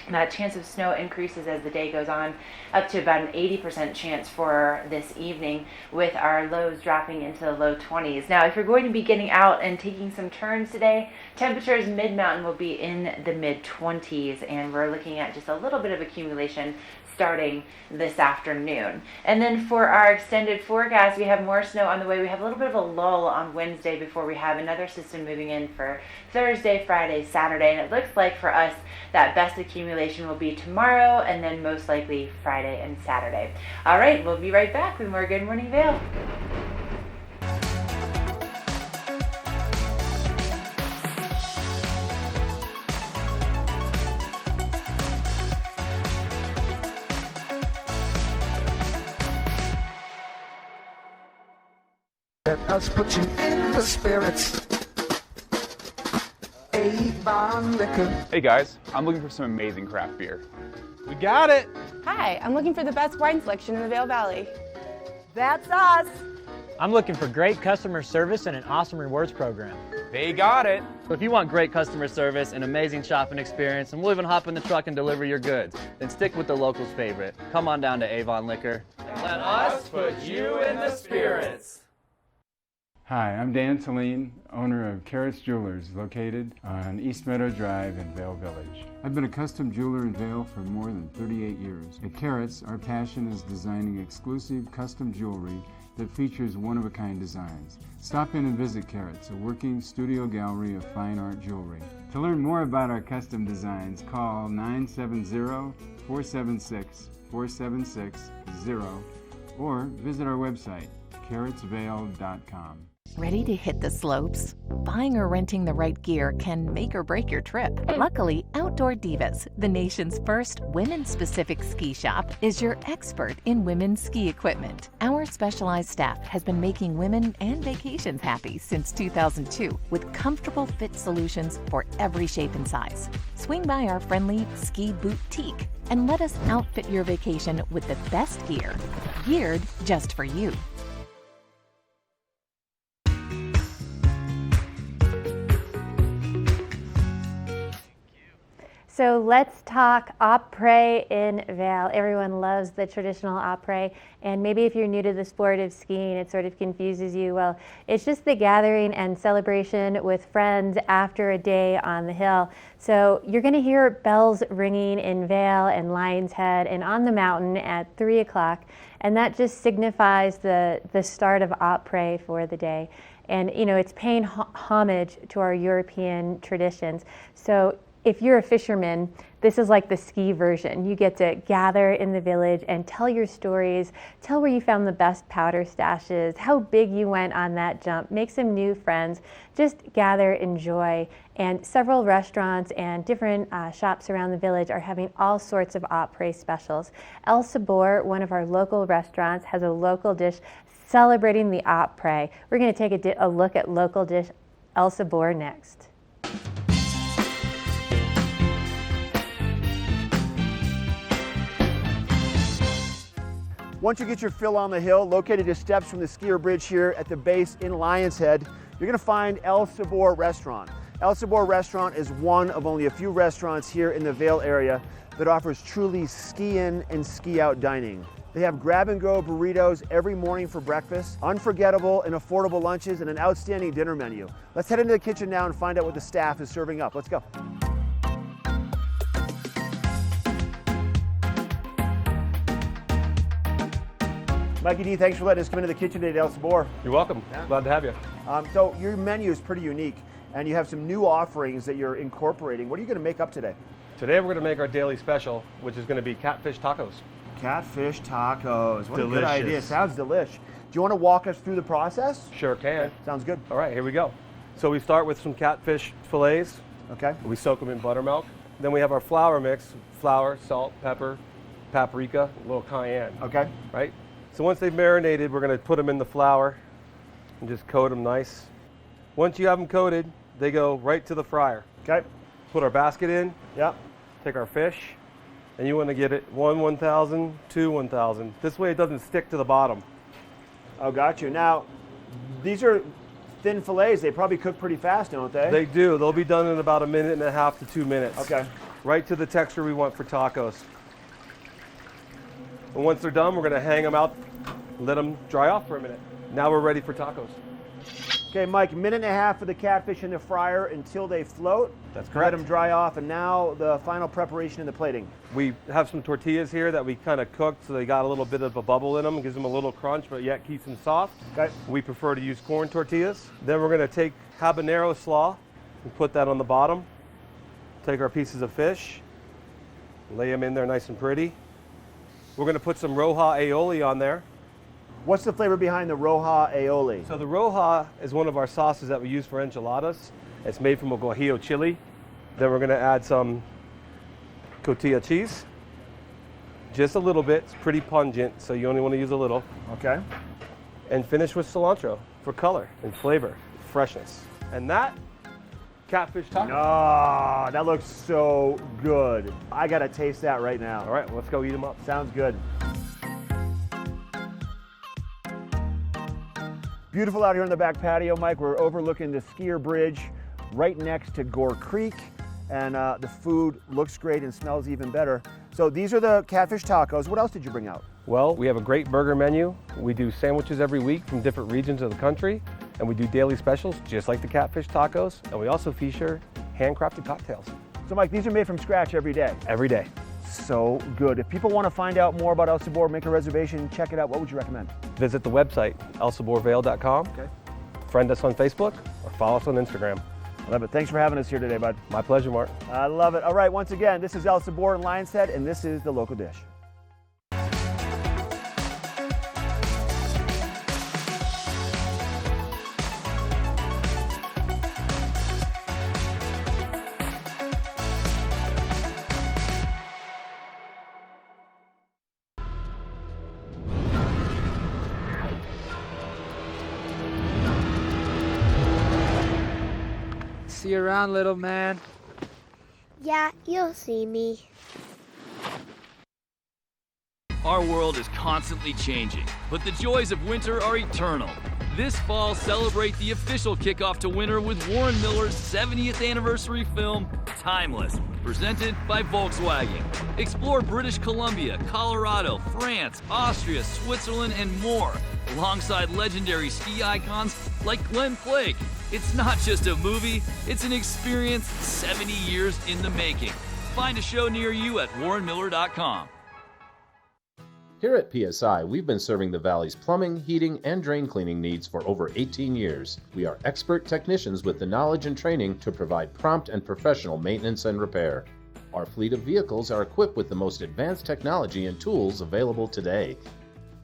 that chance of snow increases as the day goes on, up to about an 80% chance for this evening, with our lows dropping into the low 20s. Now, if you're going to be getting out and taking some turns today, temperatures mid-mountain will be in the mid-20s, and we're looking at just a little bit of accumulation starting this afternoon. And then for our extended forecast, we have more snow on the way. We have a little bit of a lull on Wednesday before we have another system moving in for Thursday, Friday, Saturday, and it looks like for us that best accumulation will be tomorrow and then most likely Friday and Saturday. All right, we'll be right back with more Good Morning Vail. Let us put you in the spirits. Avon Liquor. Hey guys, I'm looking for some amazing craft beer. We got it! Hi, I'm looking for the best wine selection in the Vail Valley. That's us! I'm looking for great customer service and an awesome rewards program. They got it! So if you want great customer service, an amazing shopping experience, and we'll even hop in the truck and deliver your goods, then stick with the locals' favorite. Come on down to Avon Liquor. Let us put you in the spirits. Hi, I'm Dan Saline, owner of Carrots Jewelers, located on East Meadow Drive in Vail Village. I've been a custom jeweler in Vail for more than 38 years. At Carrots, our passion is designing exclusive custom jewelry that features one-of-a-kind designs. Stop in and visit Carrots, a working studio gallery of fine art jewelry. To learn more about our custom designs, call 970-476-4760 or visit our website, carrotsvail.com. Ready to hit the slopes? Buying or renting the right gear can make or break your trip. Luckily, Outdoor Divas, the nation's first women-specific ski shop, is your expert in women's ski equipment. Our specialized staff has been making women and vacations happy since 2002 with comfortable fit solutions for every shape and size. Swing by our friendly ski boutique and let us outfit your vacation with the best gear, geared just for you. So let's talk après in Vail. Everyone loves the traditional après, and maybe if you're new to the sport of skiing, it sort of confuses you. Well, it's just the gathering and celebration with friends after a day on the hill. So you're going to hear bells ringing in Vail and Lion's Head and on the mountain at 3 o'clock, and that just signifies the start of après for the day. And you know, it's paying homage to our European traditions. So if you're a fisherman, this is like the ski version. You get to gather in the village and tell your stories, tell where you found the best powder stashes, how big you went on that jump, make some new friends, just gather, enjoy. And several restaurants and different shops around the village are having all sorts of après specials. El Sabor, one of our local restaurants, has a local dish celebrating the après. We're going to take a look at local dish El Sabor next. Once you get your fill on the hill, located just steps from the skier bridge here at the base in Lion's Head, you're going to find El Sabor Restaurant. El Sabor Restaurant is one of only a few restaurants here in the Vail area that offers truly ski-in and ski-out dining. They have grab-and-go burritos every morning for breakfast, unforgettable and affordable lunches, and an outstanding dinner menu. Let's head into the kitchen now and find out what the staff is serving up. Let's go. Mikey D, thanks for letting us come into the kitchen today at El Sabor. You're welcome. Yeah. Glad to have you. So your menu is pretty unique, and you have some new offerings that you're incorporating. What are you going to make up today? Today we're going to make our daily special, which is going to be catfish tacos. Catfish tacos. What delicious. A good idea. Sounds delish. Do you want to walk us through the process? Sure can. Okay. Sounds good. All right, here we go. So we start with some catfish fillets. Okay. We soak them in buttermilk. Then we have our flour mix: flour, salt, pepper, paprika, a little cayenne. Okay. Right? So once they've marinated, we're going to put them in the flour and just coat them nice. Once you have them coated, they go right to the fryer. Okay. Put our basket in. Yep. Take our fish, and you want to get it 1,000, 2, 1,000. This way it doesn't stick to the bottom. Oh, got you. Now, these are thin fillets. They probably cook pretty fast, don't they? They do. They'll be done in about 1.5 to 2 minutes. Okay. Right to the texture we want for tacos. And once they're done, we're going to hang them out, let them dry off for a minute. Now we're ready for tacos. Okay, Mike, 1.5 minutes for the catfish in the fryer until they float. That's correct. Let them dry off, and now the final preparation in the plating. We have some tortillas here that we kind of cooked so they got a little bit of a bubble in them, gives them a little crunch, but yet keeps them soft. Okay. We prefer to use corn tortillas. Then we're going to take habanero slaw and put that on the bottom. Take our pieces of fish, lay them in there nice and pretty. We're going to put some roja aioli on there. What's the flavor behind the roja aioli? So the roja is one of our sauces that we use for enchiladas. It's made from a guajillo chili. Then we're going to add some cotija cheese. Just a little bit. It's pretty pungent, so you only want to use a little. Okay. and finish with cilantro for color and flavor, freshness. And that, catfish taco. Oh, that looks so good. I gotta taste that right now. All right, well, let's go eat them up. Sounds good. Beautiful out here on the back patio, Mike. We're overlooking the skier bridge right next to Gore Creek, and the food looks great and smells even better. So these are the catfish tacos. What else did you bring out? Well, we have a great burger menu. We do sandwiches every week from different regions of the country, and we do daily specials just like the catfish tacos, and we also feature handcrafted cocktails. So Mike, these are made from scratch every day? Every day. So good. If people want to find out more about El Sabor, make a reservation, check it out, what would you recommend? Visit the website, elsaborvale.com. Okay. Friend us on Facebook or follow us on Instagram. I love it. Thanks for having us here today, bud. My pleasure, Mark. I love it. All right, once again, this is El Sabor in Lion's Head, and this is the local dish. See you around, little man. Yeah, you'll see me. Our world is constantly changing, but the joys of winter are eternal. This fall, celebrate the official kickoff to winter with Warren Miller's 70th anniversary film, Timeless, presented by Volkswagen. Explore British Columbia, Colorado, France, Austria, Switzerland, and more, alongside legendary ski icons like Glenn Flake. It's not just a movie, it's an experience 70 years in the making. Find a show near you at warrenmiller.com. Here at PSI, we've been serving the Valley's plumbing, heating, and drain cleaning needs for over 18 years. We are expert technicians with the knowledge and training to provide prompt and professional maintenance and repair. Our fleet of vehicles are equipped with the most advanced technology and tools available today.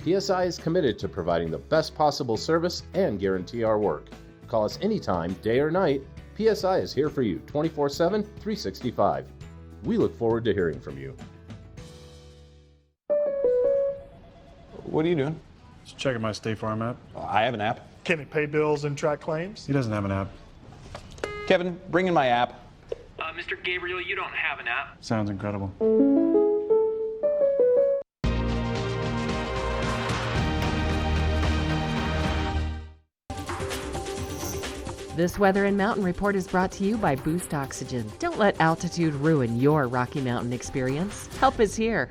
PSI is committed to providing the best possible service and guarantee our work. Call us anytime, day or night. PSI is here for you 24/7, 365. We look forward to hearing from you. What are you doing? Just checking my State Farm app. I have an app. Can it pay bills and track claims? He doesn't have an app. Kevin, bring in my app. Mr. Gabriel, you don't have an app. Sounds incredible. This weather and mountain report is brought to you by Boost Oxygen. Don't let altitude ruin your Rocky Mountain experience. Help is here.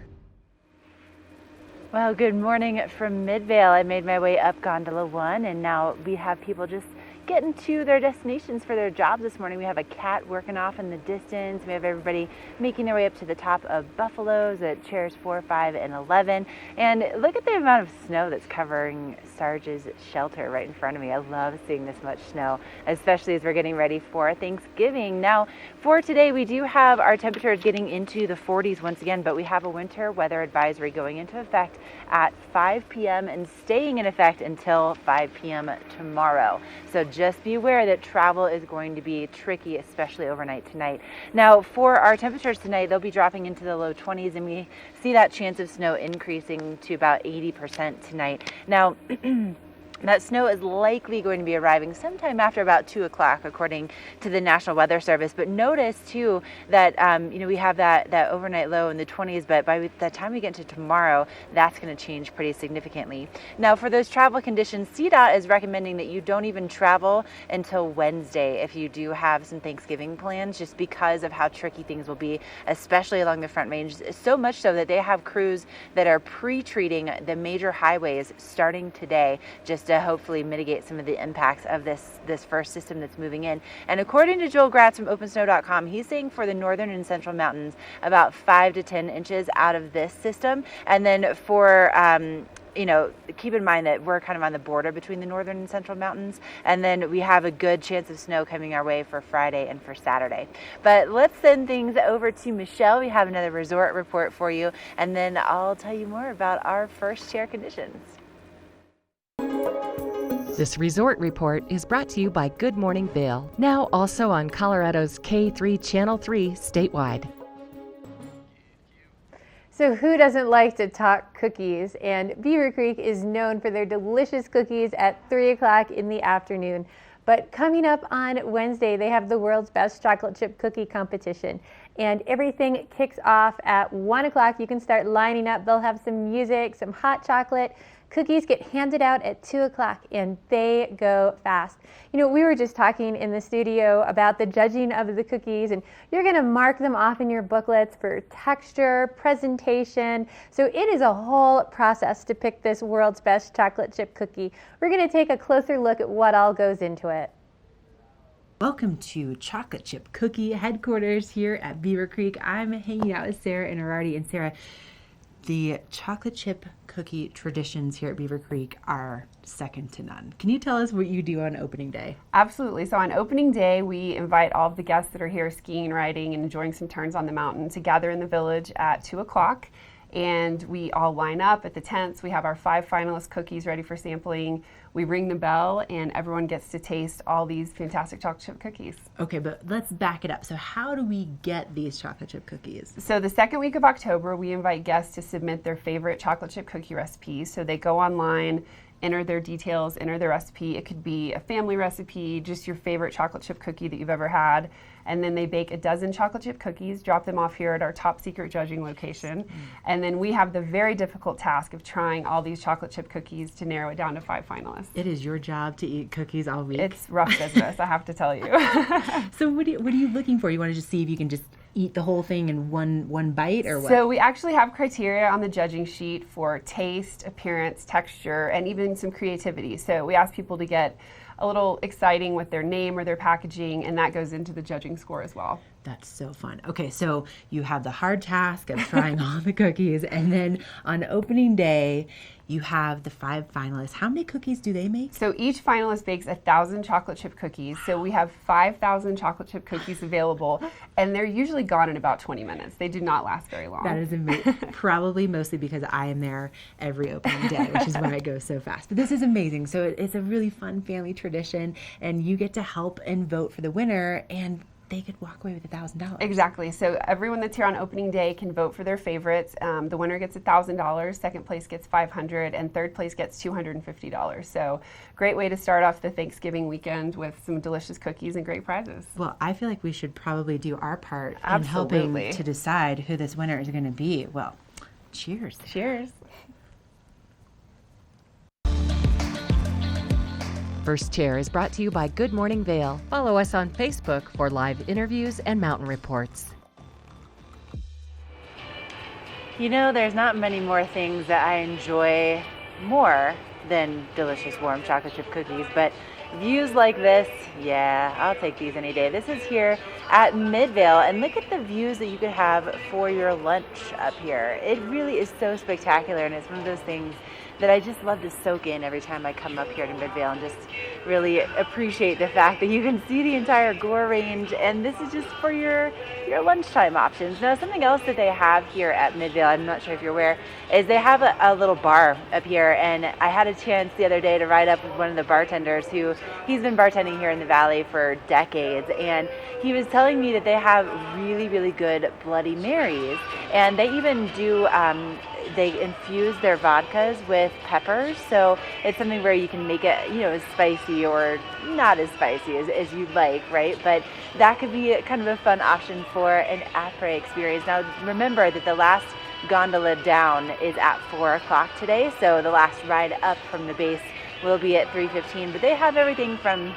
Well, good morning from Midvale. I made my way up Gondola 1, and now we have people just getting to their destinations for their jobs this morning. We have a cat working off in the distance. We have everybody making their way up to the top of Buffaloes at chairs 4, 5, and 11. And look at the amount of snow that's covering Sarge's shelter right in front of me. I love seeing this much snow, especially as we're getting ready for Thanksgiving. Now, for today, we do have our temperatures getting into the 40s once again, but we have a winter weather advisory going into effect at 5 p.m. and staying in effect until 5 p.m. tomorrow. So just be aware that travel is going to be tricky, especially overnight tonight. Now, for our temperatures tonight, they'll be dropping into the low 20s, and we see that chance of snow increasing to about 80% tonight. Now, that snow is likely going to be arriving sometime after about 2 o'clock, according to the National Weather Service. But notice, too, that we have that overnight low in the 20s, but by the time we get to tomorrow, that's going to change pretty significantly. Now, for those travel conditions, CDOT is recommending that you don't even travel until Wednesday if you do have some Thanksgiving plans, just because of how tricky things will be, especially along the Front Range. So much so that they have crews that are pre-treating the major highways starting today, just to hopefully mitigate some of the impacts of this first system that's moving in. And according to Joel Gratz from OpenSnow.com, he's saying for the northern and central mountains, about 5 to 10 inches out of this system. And then for keep in mind that we're kind of on the border between the northern and central mountains, and then we have a good chance of snow coming our way for Friday and for Saturday. But let's send things over to Michelle. We have another resort report for you, and then I'll tell you more about our first chair conditions. This resort report is brought to you by Good Morning Vail, now also on Colorado's K3 Channel 3 statewide. So who doesn't like to talk cookies? And Beaver Creek is known for their delicious cookies at 3 o'clock in the afternoon. But coming up on Wednesday, they have the world's best chocolate chip cookie competition. And everything kicks off at 1 o'clock. You can start lining up. They'll have some music, some hot chocolate. Cookies get handed out at 2 o'clock, and they go fast. You know, we were just talking in the studio about the judging of the cookies, and you're going to mark them off in your booklets for texture, presentation. So it is a whole process to pick this world's best chocolate chip cookie. We're going to take a closer look at what all goes into it. Welcome to Chocolate Chip Cookie headquarters here at Beaver Creek. I'm hanging out with Sarah and Arardi. And Sarah, the chocolate chip cookie traditions here at Beaver Creek are second to none. Can you tell us what you do on opening day? Absolutely. So on opening day, we invite all of the guests that are here skiing, riding, and enjoying some turns on the mountain to gather in the village at 2 o'clock. And we all line up at the tents. We have our 5 finalist cookies ready for sampling. We ring the bell, and everyone gets to taste all these fantastic chocolate chip cookies. Okay, but let's back it up. So how do we get these chocolate chip cookies? So the second week of October, we invite guests to submit their favorite chocolate chip cookie recipes. So they go online, enter their details, enter their recipe. It could be a family recipe, just your favorite chocolate chip cookie that you've ever had. And then they bake a dozen chocolate chip cookies, drop them off here at our top secret judging location. And then we have the very difficult task of trying all these chocolate chip cookies to narrow it down to 5 finalists. It is your job to eat cookies all week. It's rough business, I have to tell you. So what are you looking for? You want to just see if you can just eat the whole thing in one bite, or what? So we actually have criteria on the judging sheet for taste, appearance, texture, and even some creativity. So we ask people to get a little exciting with their name or their packaging, and that goes into the judging score as well. That's so fun. Okay, so you have the hard task of trying all the cookies, and then on opening day, you have the 5 finalists. How many cookies do they make? So each finalist bakes 1,000 chocolate chip cookies. So we have 5,000 chocolate chip cookies available, and they're usually gone in about 20 minutes. They do not last very long. That is amazing. Probably mostly because I am there every opening day, which is why it goes so fast. But this is amazing. So it's a really fun family tradition, and you get to help and vote for the winner, and they could walk away with $1,000. Exactly. So everyone that's here on opening day can vote for their favorites. The winner gets $1,000, second place gets $500, and third place gets $250. So great way to start off the Thanksgiving weekend with some delicious cookies and great prizes. Well, I feel like we should probably do our part Absolutely. in helping to decide who this winner is going to be. Well, cheers. Cheers. First Chair is brought to you by Good Morning Vale. Follow us on Facebook for live interviews and mountain reports. You know, there's not many more things that I enjoy more than delicious warm chocolate chip cookies, but views like this, yeah, I'll take these any day. This is here at Midvale, and look at the views that you could have for your lunch up here. It really is so spectacular, and it's one of those things that I just love to soak in every time I come up here to Midvale and just really appreciate the fact that you can see the entire Gore Range, and this is just for your lunchtime options. Now, something else that they have here at Midvale, I'm not sure if you're aware, is they have a little bar up here, and I had a chance the other day to ride up with one of the bartenders he's been bartending here in the Valley for decades, and he was telling me that they have really, really good Bloody Marys, and they even do they infuse their vodkas with peppers, so it's something where you can make it, as spicy or not as spicy as you'd like, right? But that could be kind of a fun option for an après experience. Now, remember that the last gondola down is at 4 o'clock today, so the last ride up from the base will be at 3:15. But they have everything from,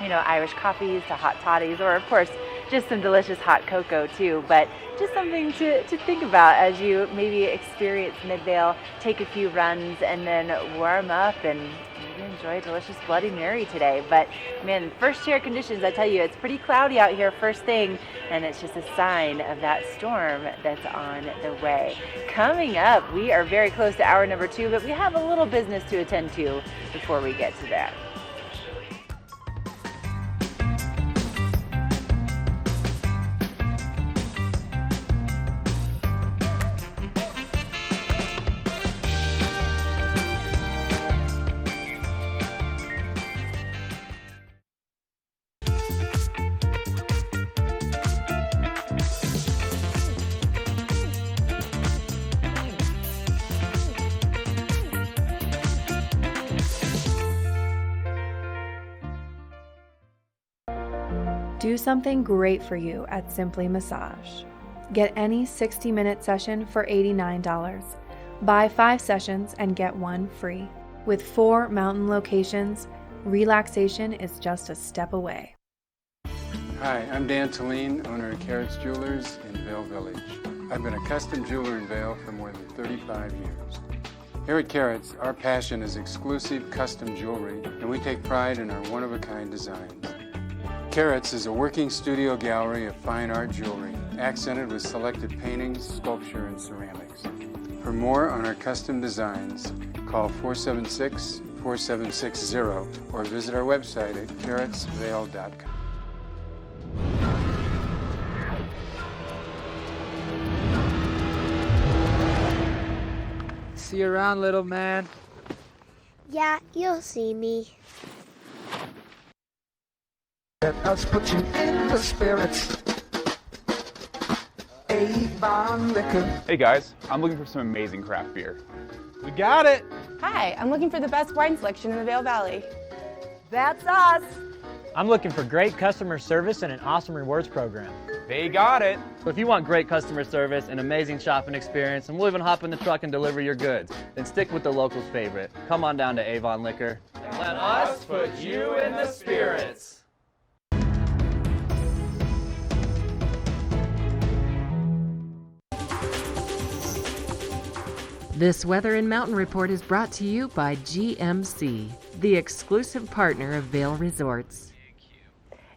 Irish coffees to hot toddies, or of course, just some delicious hot cocoa too. But just something to think about as you maybe experience Midvale, take a few runs, and then warm up and maybe enjoy a delicious Bloody Mary today. But man, first chair conditions, I tell you, it's pretty cloudy out here first thing, and it's just a sign of that storm that's on the way. Coming up, we are very close to hour number 2, but we have a little business to attend to before we get to that. Do something great for you at Simply Massage. Get any 60-minute session for $89. Buy 5 sessions and get 1 free. With 4 mountain locations, relaxation is just a step away. Hi, I'm Dan Talene, owner of Carrots Jewelers in Vail Village. I've been a custom jeweler in Vail for more than 35 years. Here at Carrots, our passion is exclusive custom jewelry, and we take pride in our one-of-a-kind designs. Carrots is a working studio gallery of fine art jewelry, accented with selected paintings, sculpture, and ceramics. For more on our custom designs, call 476-4760 or visit our website at carrotsvail.com. See you around, little man. Yeah, you'll see me. Let us put you in the spirits. Avon Liquor. Hey guys, I'm looking for some amazing craft beer. We got it. Hi, I'm looking for the best wine selection in the Vail Valley. That's us. I'm looking for great customer service and an awesome rewards program. They got it. So if you want great customer service, an amazing shopping experience, and we'll even hop in the truck and deliver your goods, then stick with the locals' favorite. Come on down to Avon Liquor. And let us put you in the spirits. This Weather and Mountain Report is brought to you by GMC, the exclusive partner of Vail Resorts.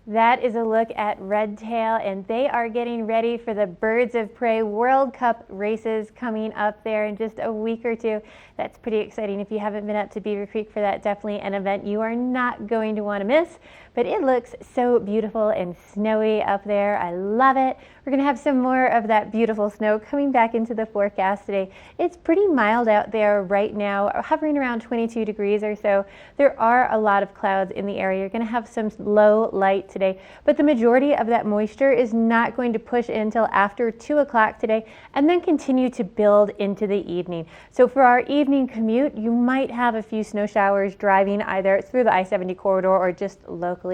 That is a look at Redtail, and they are getting ready for the Birds of Prey World Cup races coming up there in just a week or two. That's pretty exciting. If you haven't been up to Beaver Creek for that, definitely an event you are not going to want to miss. But it looks so beautiful and snowy up there. I love it. We're going to have some more of that beautiful snow coming back into the forecast today. It's pretty mild out there right now, hovering around 22 degrees or so. There are a lot of clouds in the area. You're going to have some low light today, but the majority of that moisture is not going to push in until after 2 o'clock today and then continue to build into the evening. So for our evening commute, you might have a few snow showers driving either through the I-70 corridor or just locally.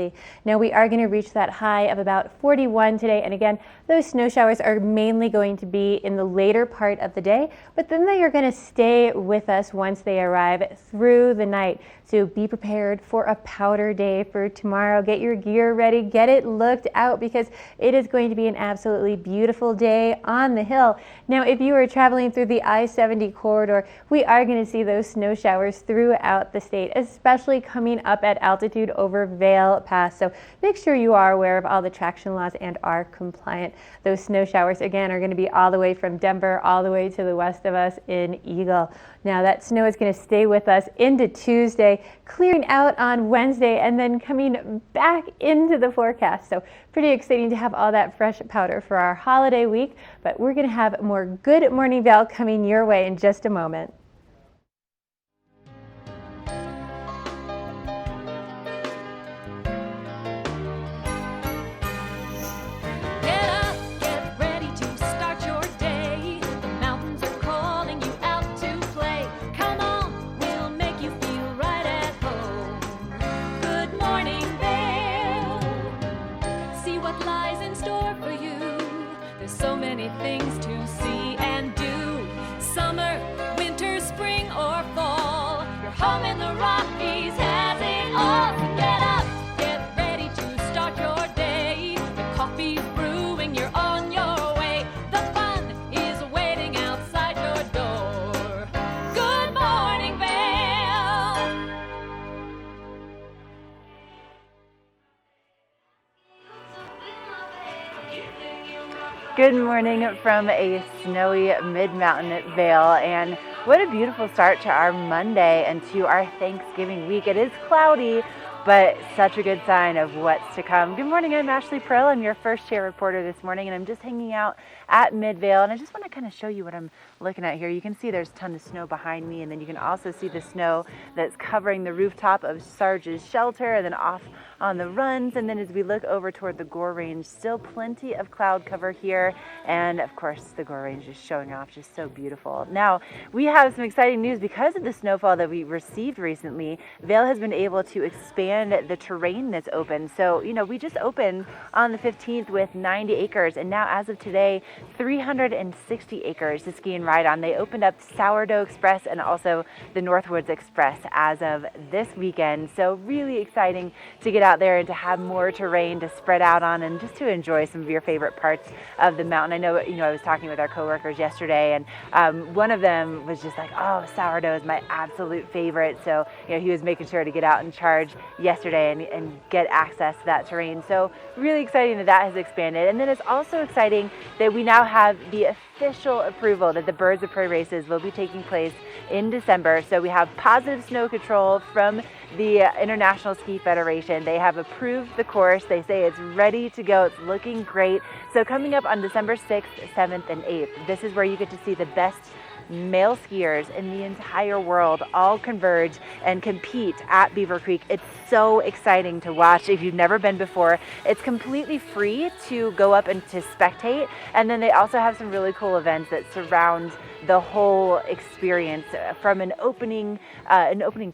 Now we are going to reach that high of about 41 today, and again, those snow showers are mainly going to be in the later part of the day, but then they are going to stay with us once they arrive through the night. So be prepared for a powder day for tomorrow. Get your gear ready, get it looked out, because it is going to be an absolutely beautiful day on the hill. Now, if you are traveling through the I-70 corridor, we are going to see those snow showers throughout the state, especially coming up at altitude over Vail Pass. So make sure you are aware of all the traction laws and are compliant. Those snow showers, again, are going to be all the way from Denver all the way to the west of us in Eagle. Now that snow is going to stay with us into Tuesday, clearing out on Wednesday, and then coming back into the forecast. So pretty exciting to have all that fresh powder for our holiday week, but we're going to have more Good Morning Vail coming your way in just a moment. Things to see and do. Summer, winter, spring, or fall. Your home in the Rockies has it all. So get up, get ready to start your day. The coffee's brewing, you're on your way. The fun is waiting outside your door. Good morning, Vail. Good morning from a snowy mid-mountain at Vail, and what a beautiful start to our Monday and to our Thanksgiving week. It is cloudy, but such a good sign of what's to come. Good morning, I'm Ashley Prill. I'm your first chair reporter this morning, and I'm just hanging out at Midvale. And I just want to kind of show you what I'm looking at here. You can see there's a ton of snow behind me, and then you can also see the snow that's covering the rooftop of Sarge's shelter and then off on the runs. And then as we look over toward the Gore Range, still plenty of cloud cover here. And of course, the Gore Range is showing off, just so beautiful. Now, we have some exciting news because of the snowfall that we received recently. Vail has been able to expand the terrain that's open. So, you know, we just opened on the 15th with 90 acres, and now as of today, 360 acres to ski and ride on. They opened up Sourdough Express and also the Northwoods Express as of this weekend. So really exciting to get out there and to have more terrain to spread out on and just to enjoy some of your favorite parts of the mountain. I know, you know, I was talking with our coworkers yesterday, and one of them was just like, oh, sourdough is my absolute favorite. So, you know, he was making sure to get out and charge yesterday and get access to that terrain. So really exciting that that has expanded. And then it's also exciting that we now have the official approval that the Birds of Prey races will be taking place in December. So we have positive snow control from the International Ski Federation. They have approved the course. They say it's ready to go. It's looking great. So coming up on December 6th, 7th, and 8th, this is where you get to see the best male skiers in the entire world all converge and compete at Beaver Creek. It's so exciting to watch. If you've never been before, it's completely free to go up and to spectate. And then they also have some really cool events that surround the whole experience. From an opening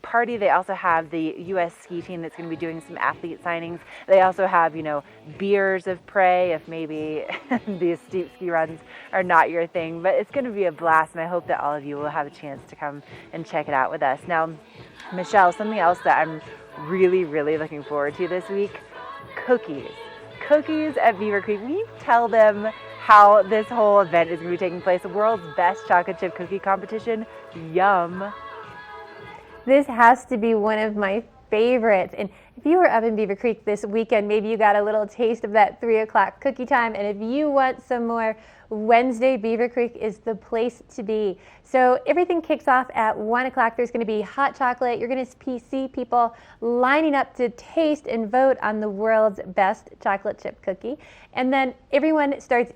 party, they also have the U.S. ski team that's going to be doing some athlete signings. They also have, you know, beers of prey if maybe these steep ski runs are not your thing. But it's going to be a blast, and I hope that all of you will have a chance to come and check it out with us. Now, Michelle, something else that I'm really, really looking forward to this week, cookies. Cookies at Beaver Creek. Will you tell them how this whole event is going to be taking place? The world's best chocolate chip cookie competition. Yum. This has to be one of my favorites. And if you were up in Beaver Creek this weekend, maybe you got a little taste of that 3 o'clock cookie time. And if you want some more, Wednesday, Beaver Creek is the place to be. So everything kicks off at 1 o'clock. There's going to be hot chocolate. You're going to see people lining up to taste and vote on the world's best chocolate chip cookie. And then everyone starts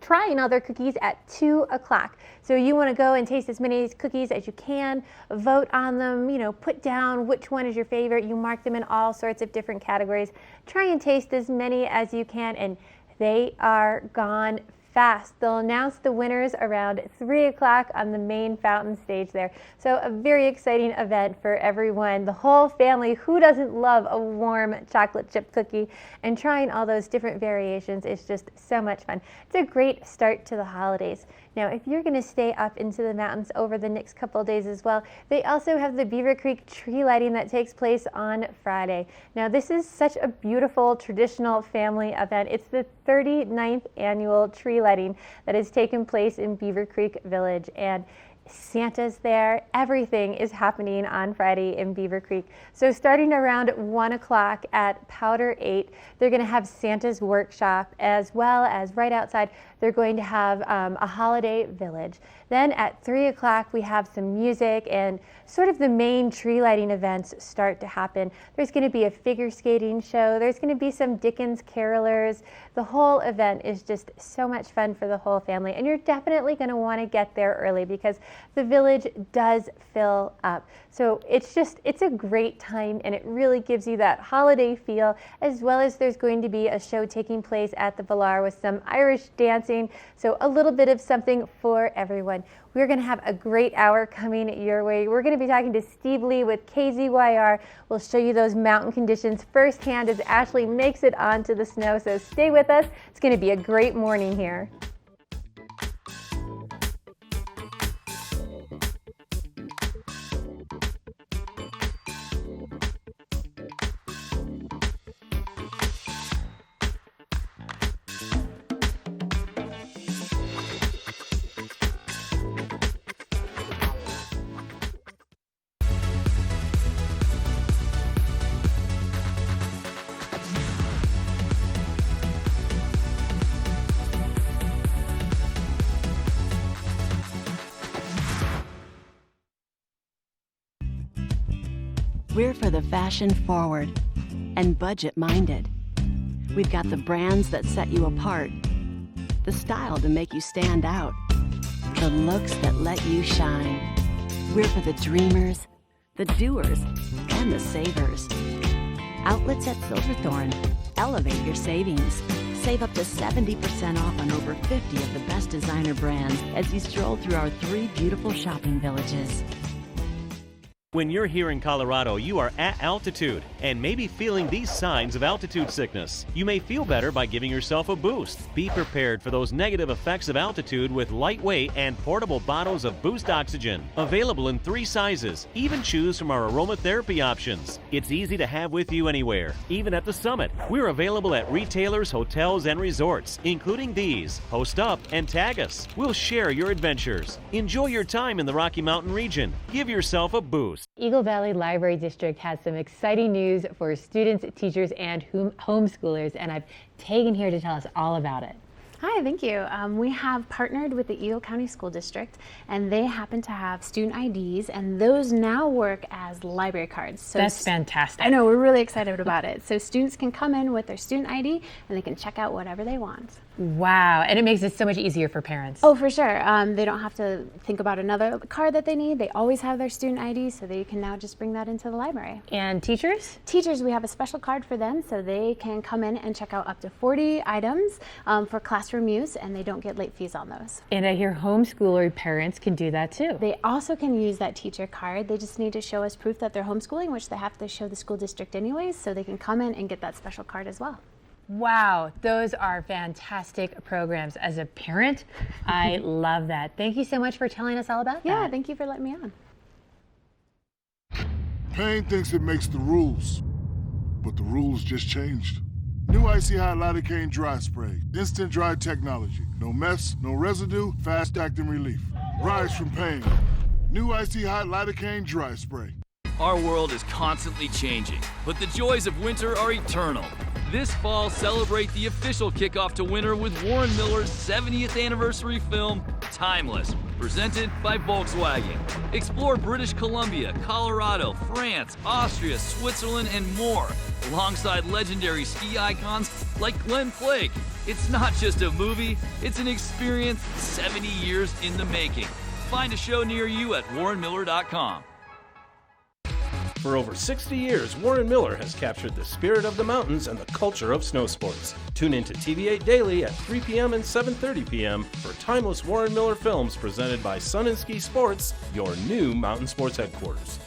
trying all their cookies at 2 o'clock. So you want to go and taste as many cookies as you can, vote on them, you know, put down which one is your favorite. You mark them in all sorts of different categories. Try and taste as many as you can, and they are gone fast. They'll announce the winners around 3 o'clock on the main fountain stage there. So a very exciting event for everyone, the whole family. Who doesn't love a warm chocolate chip cookie? And trying all those different variations is just so much fun. It's a great start to the holidays. Now, if you're going to stay up into the mountains over the next couple of days as well, they also have the Beaver Creek tree lighting that takes place on Friday. Now, this is such a beautiful traditional family event. It's the 39th annual tree lighting that has taken place in Beaver Creek Village, and Santa's there. Everything is happening on Friday in Beaver Creek. So starting around 1 o'clock at Powder 8, they're going to have Santa's workshop, as well as right outside they're going to have a holiday village. Then at 3 o'clock we have some music, and sort of the main tree lighting events start to happen. There's going to be a figure skating show. There's going to be some Dickens carolers. The whole event is just so much fun for the whole family, and you're definitely going to want to get there early because the village does fill up. So it's a great time, and it really gives you that holiday feel, as well as there's going to be a show taking place at the Villar with some Irish dancing. So a little bit of something for everyone. We're going to have a great hour coming your way. We're going to be talking to Steve Lee with KZYR. We'll show you those mountain conditions firsthand as Ashley makes it onto the snow. So stay with us. It's going to be a great morning here. We're for the fashion forward and budget minded. We've got the brands that set you apart, the style to make you stand out, the looks that let you shine. We're for the dreamers, the doers, and the savers. Outlets at Silverthorne. Elevate your savings. Save up to 70% off on over 50 of the best designer brands as you stroll through our 3 beautiful shopping villages. When you're here in Colorado, you are at altitude and may be feeling these signs of altitude sickness. You may feel better by giving yourself a boost. Be prepared for those negative effects of altitude with lightweight and portable bottles of Boost Oxygen. Available in 3 sizes. Even choose from our aromatherapy options. It's easy to have with you anywhere, even at the summit. We're available at retailers, hotels, and resorts, including these. Post up and tag us. We'll share your adventures. Enjoy your time in the Rocky Mountain region. Give yourself a boost. Eagle Valley Library District has some exciting news for students, teachers, and homeschoolers, and I've Tegan here to tell us all about it. Hi, thank you. We have partnered with the Eagle County School District, and they happen to have student IDs, and those now work as library cards. So that's fantastic. I know, we're really excited about it. So students can come in with their student ID, and they can check out whatever they want. Wow, and it makes it so much easier for parents. Oh, for sure. They don't have to think about another card that they need. They always have their student ID, so they can now just bring that into the library. And teachers? Teachers, we have a special card for them, so they can come in and check out up to 40 items for classroom use, and they don't get late fees on those. And I hear homeschooler parents can do that too. They also can use that teacher card. They just need to show us proof that they're homeschooling, which they have to show the school district anyways, so they can come in and get that special card as well. Wow, those are fantastic programs. As a parent, I love that. Thank you so much for telling us all about that. Yeah, thank you for letting me on. Payne thinks it makes the rules, but the rules just changed. New Icy Hot Lidocaine Dry Spray. Instant dry technology. No mess, no residue, fast acting relief. Rise from pain. New Icy Hot Lidocaine Dry Spray. Our world is constantly changing, but the joys of winter are eternal. This fall, celebrate the official kickoff to winter with Warren Miller's 70th anniversary film, Timeless, presented by Volkswagen. Explore British Columbia, Colorado, France, Austria, Switzerland, and more, alongside legendary ski icons like Glenn Flake. It's not just a movie, it's an experience 70 years in the making. Find a show near you at warrenmiller.com. For over 60 years, Warren Miller has captured the spirit of the mountains and the culture of snow sports. Tune in to TV8 Daily at 3 p.m. and 7:30 p.m. for timeless Warren Miller films presented by Sun and Ski Sports, your new mountain sports headquarters.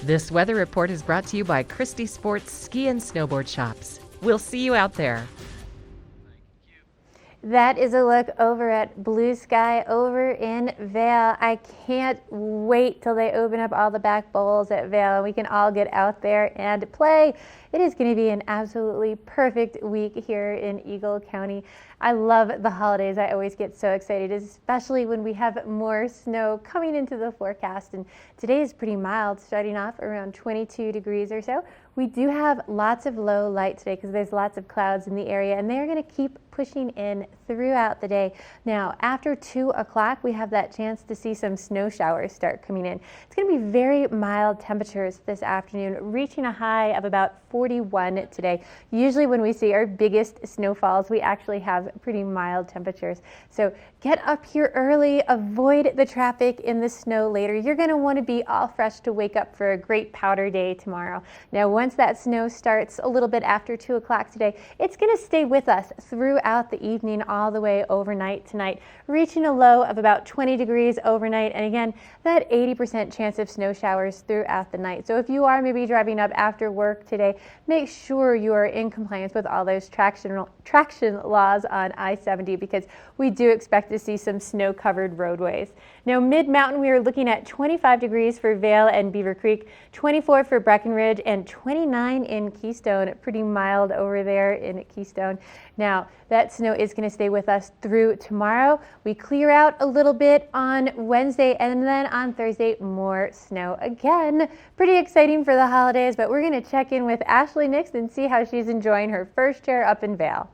This weather report is brought to you by Christie Sports Ski and Snowboard Shops. We'll see you out there. That is a look over at Blue Sky over in Vail. I can't wait till they open up all the back bowls at Vail and we can all get out there and play. It is going to be an absolutely perfect week here in Eagle County. I love the holidays. I always get so excited, especially when we have more snow coming into the forecast. And today is pretty mild, starting off around 22 degrees or so. We do have lots of low light today because there's lots of clouds in the area, and they're going to keep pushing in throughout the day. Now, after 2 o'clock, we have that chance to see some snow showers start coming in. It's going to be very mild temperatures this afternoon, reaching a high of about 41 today. Usually when we see our biggest snowfalls, we actually have pretty mild temperatures. So get up here early, avoid the traffic in the snow later. You're going to want to be all fresh to wake up for a great powder day tomorrow. Now, once that snow starts a little bit after 2 o'clock today, it's going to stay with us throughout the evening all the way overnight tonight, reaching a low of about 20 degrees overnight. And again, that 80% chance of snow showers throughout the night. So if you are maybe driving up after work today, make sure you are in compliance with all those traction laws on I-70 because we do expect to see some snow-covered roadways. Now, mid-mountain, we are looking at 25 degrees for Vail and Beaver Creek, 24 for Breckenridge, and 29 in Keystone. Pretty mild over there in Keystone. Now, that snow is going to stay with us through tomorrow. We clear out a little bit on Wednesday, and then on Thursday, more snow again. Pretty exciting for the holidays, but we're going to check in with Ashley Nix and see how she's enjoying her first chair up in Vail.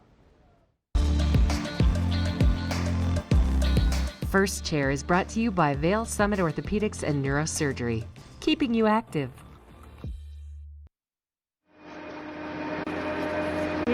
First Chair is brought to you by Vail Summit Orthopedics and Neurosurgery, keeping you active.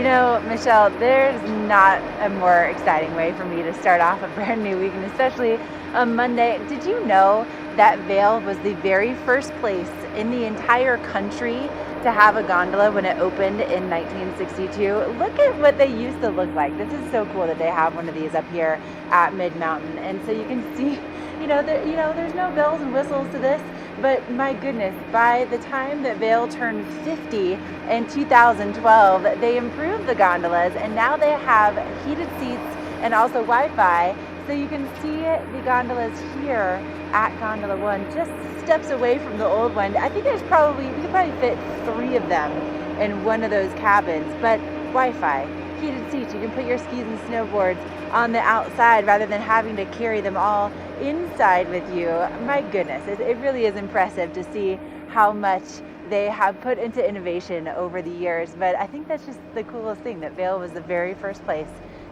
You know, Michelle, there's not a more exciting way for me to start off a brand new week, and especially a Monday. Did you know that Vail was the very first place in the entire country to have a gondola when it opened in 1962? Look at what they used to look like. This is so cool that they have one of these up here at Mid-Mountain. And so you can see, there's no bells and whistles to this, but my goodness, by the time that Vail turned 50 in 2012, they improved the gondolas, and now they have heated seats and also Wi-Fi. So you can see the gondolas here at Gondola 1, just steps away from the old one. I think we could probably fit 3 of them in one of those cabins, but Wi-Fi, heated seats, you can put your skis and snowboards on the outside rather than having to carry them all inside with you. My goodness, it really is impressive to see how much they have put into innovation over the years, but I think that's just the coolest thing, that Vail was the very first place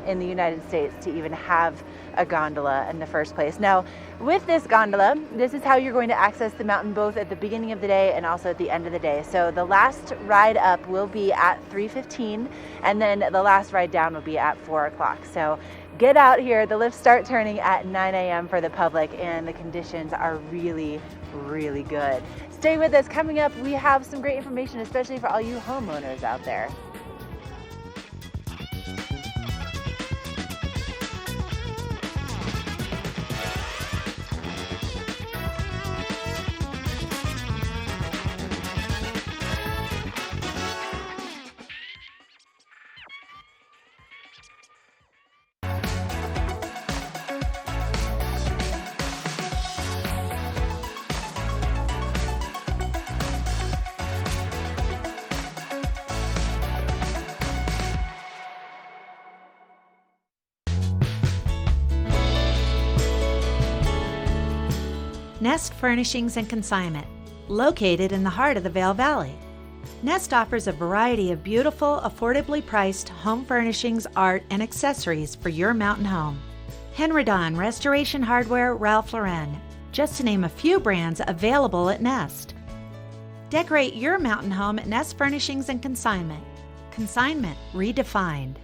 in the United States to even have a gondola in the first place. Now, with this gondola, this is how you're going to access the mountain, both at the beginning of the day and also at the end of the day. So the last ride up will be at 3:15, and then the last ride down will be at 4 o'clock. So get out here. The lifts start turning at 9 a.m. for the public, and the conditions are really, really good. Stay with us. Coming up, we have some great information, especially for all you homeowners out there. Nest Furnishings and Consignment, located in the heart of the Vail Valley. Nest offers a variety of beautiful, affordably priced home furnishings, art, and accessories for your mountain home. Henredon, Restoration Hardware, Ralph Lauren, just to name a few brands available at Nest. Decorate your mountain home at Nest Furnishings and Consignment. Consignment redefined.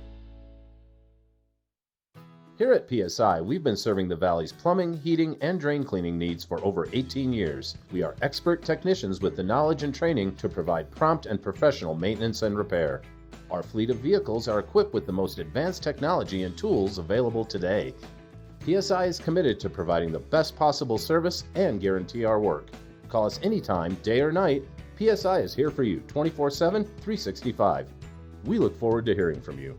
Here at PSI, we've been serving the Valley's plumbing, heating, and drain cleaning needs for over 18 years. We are expert technicians with the knowledge and training to provide prompt and professional maintenance and repair. Our fleet of vehicles are equipped with the most advanced technology and tools available today. PSI is committed to providing the best possible service and guarantee our work. Call us anytime, day or night. PSI is here for you 24/7, 365. We look forward to hearing from you.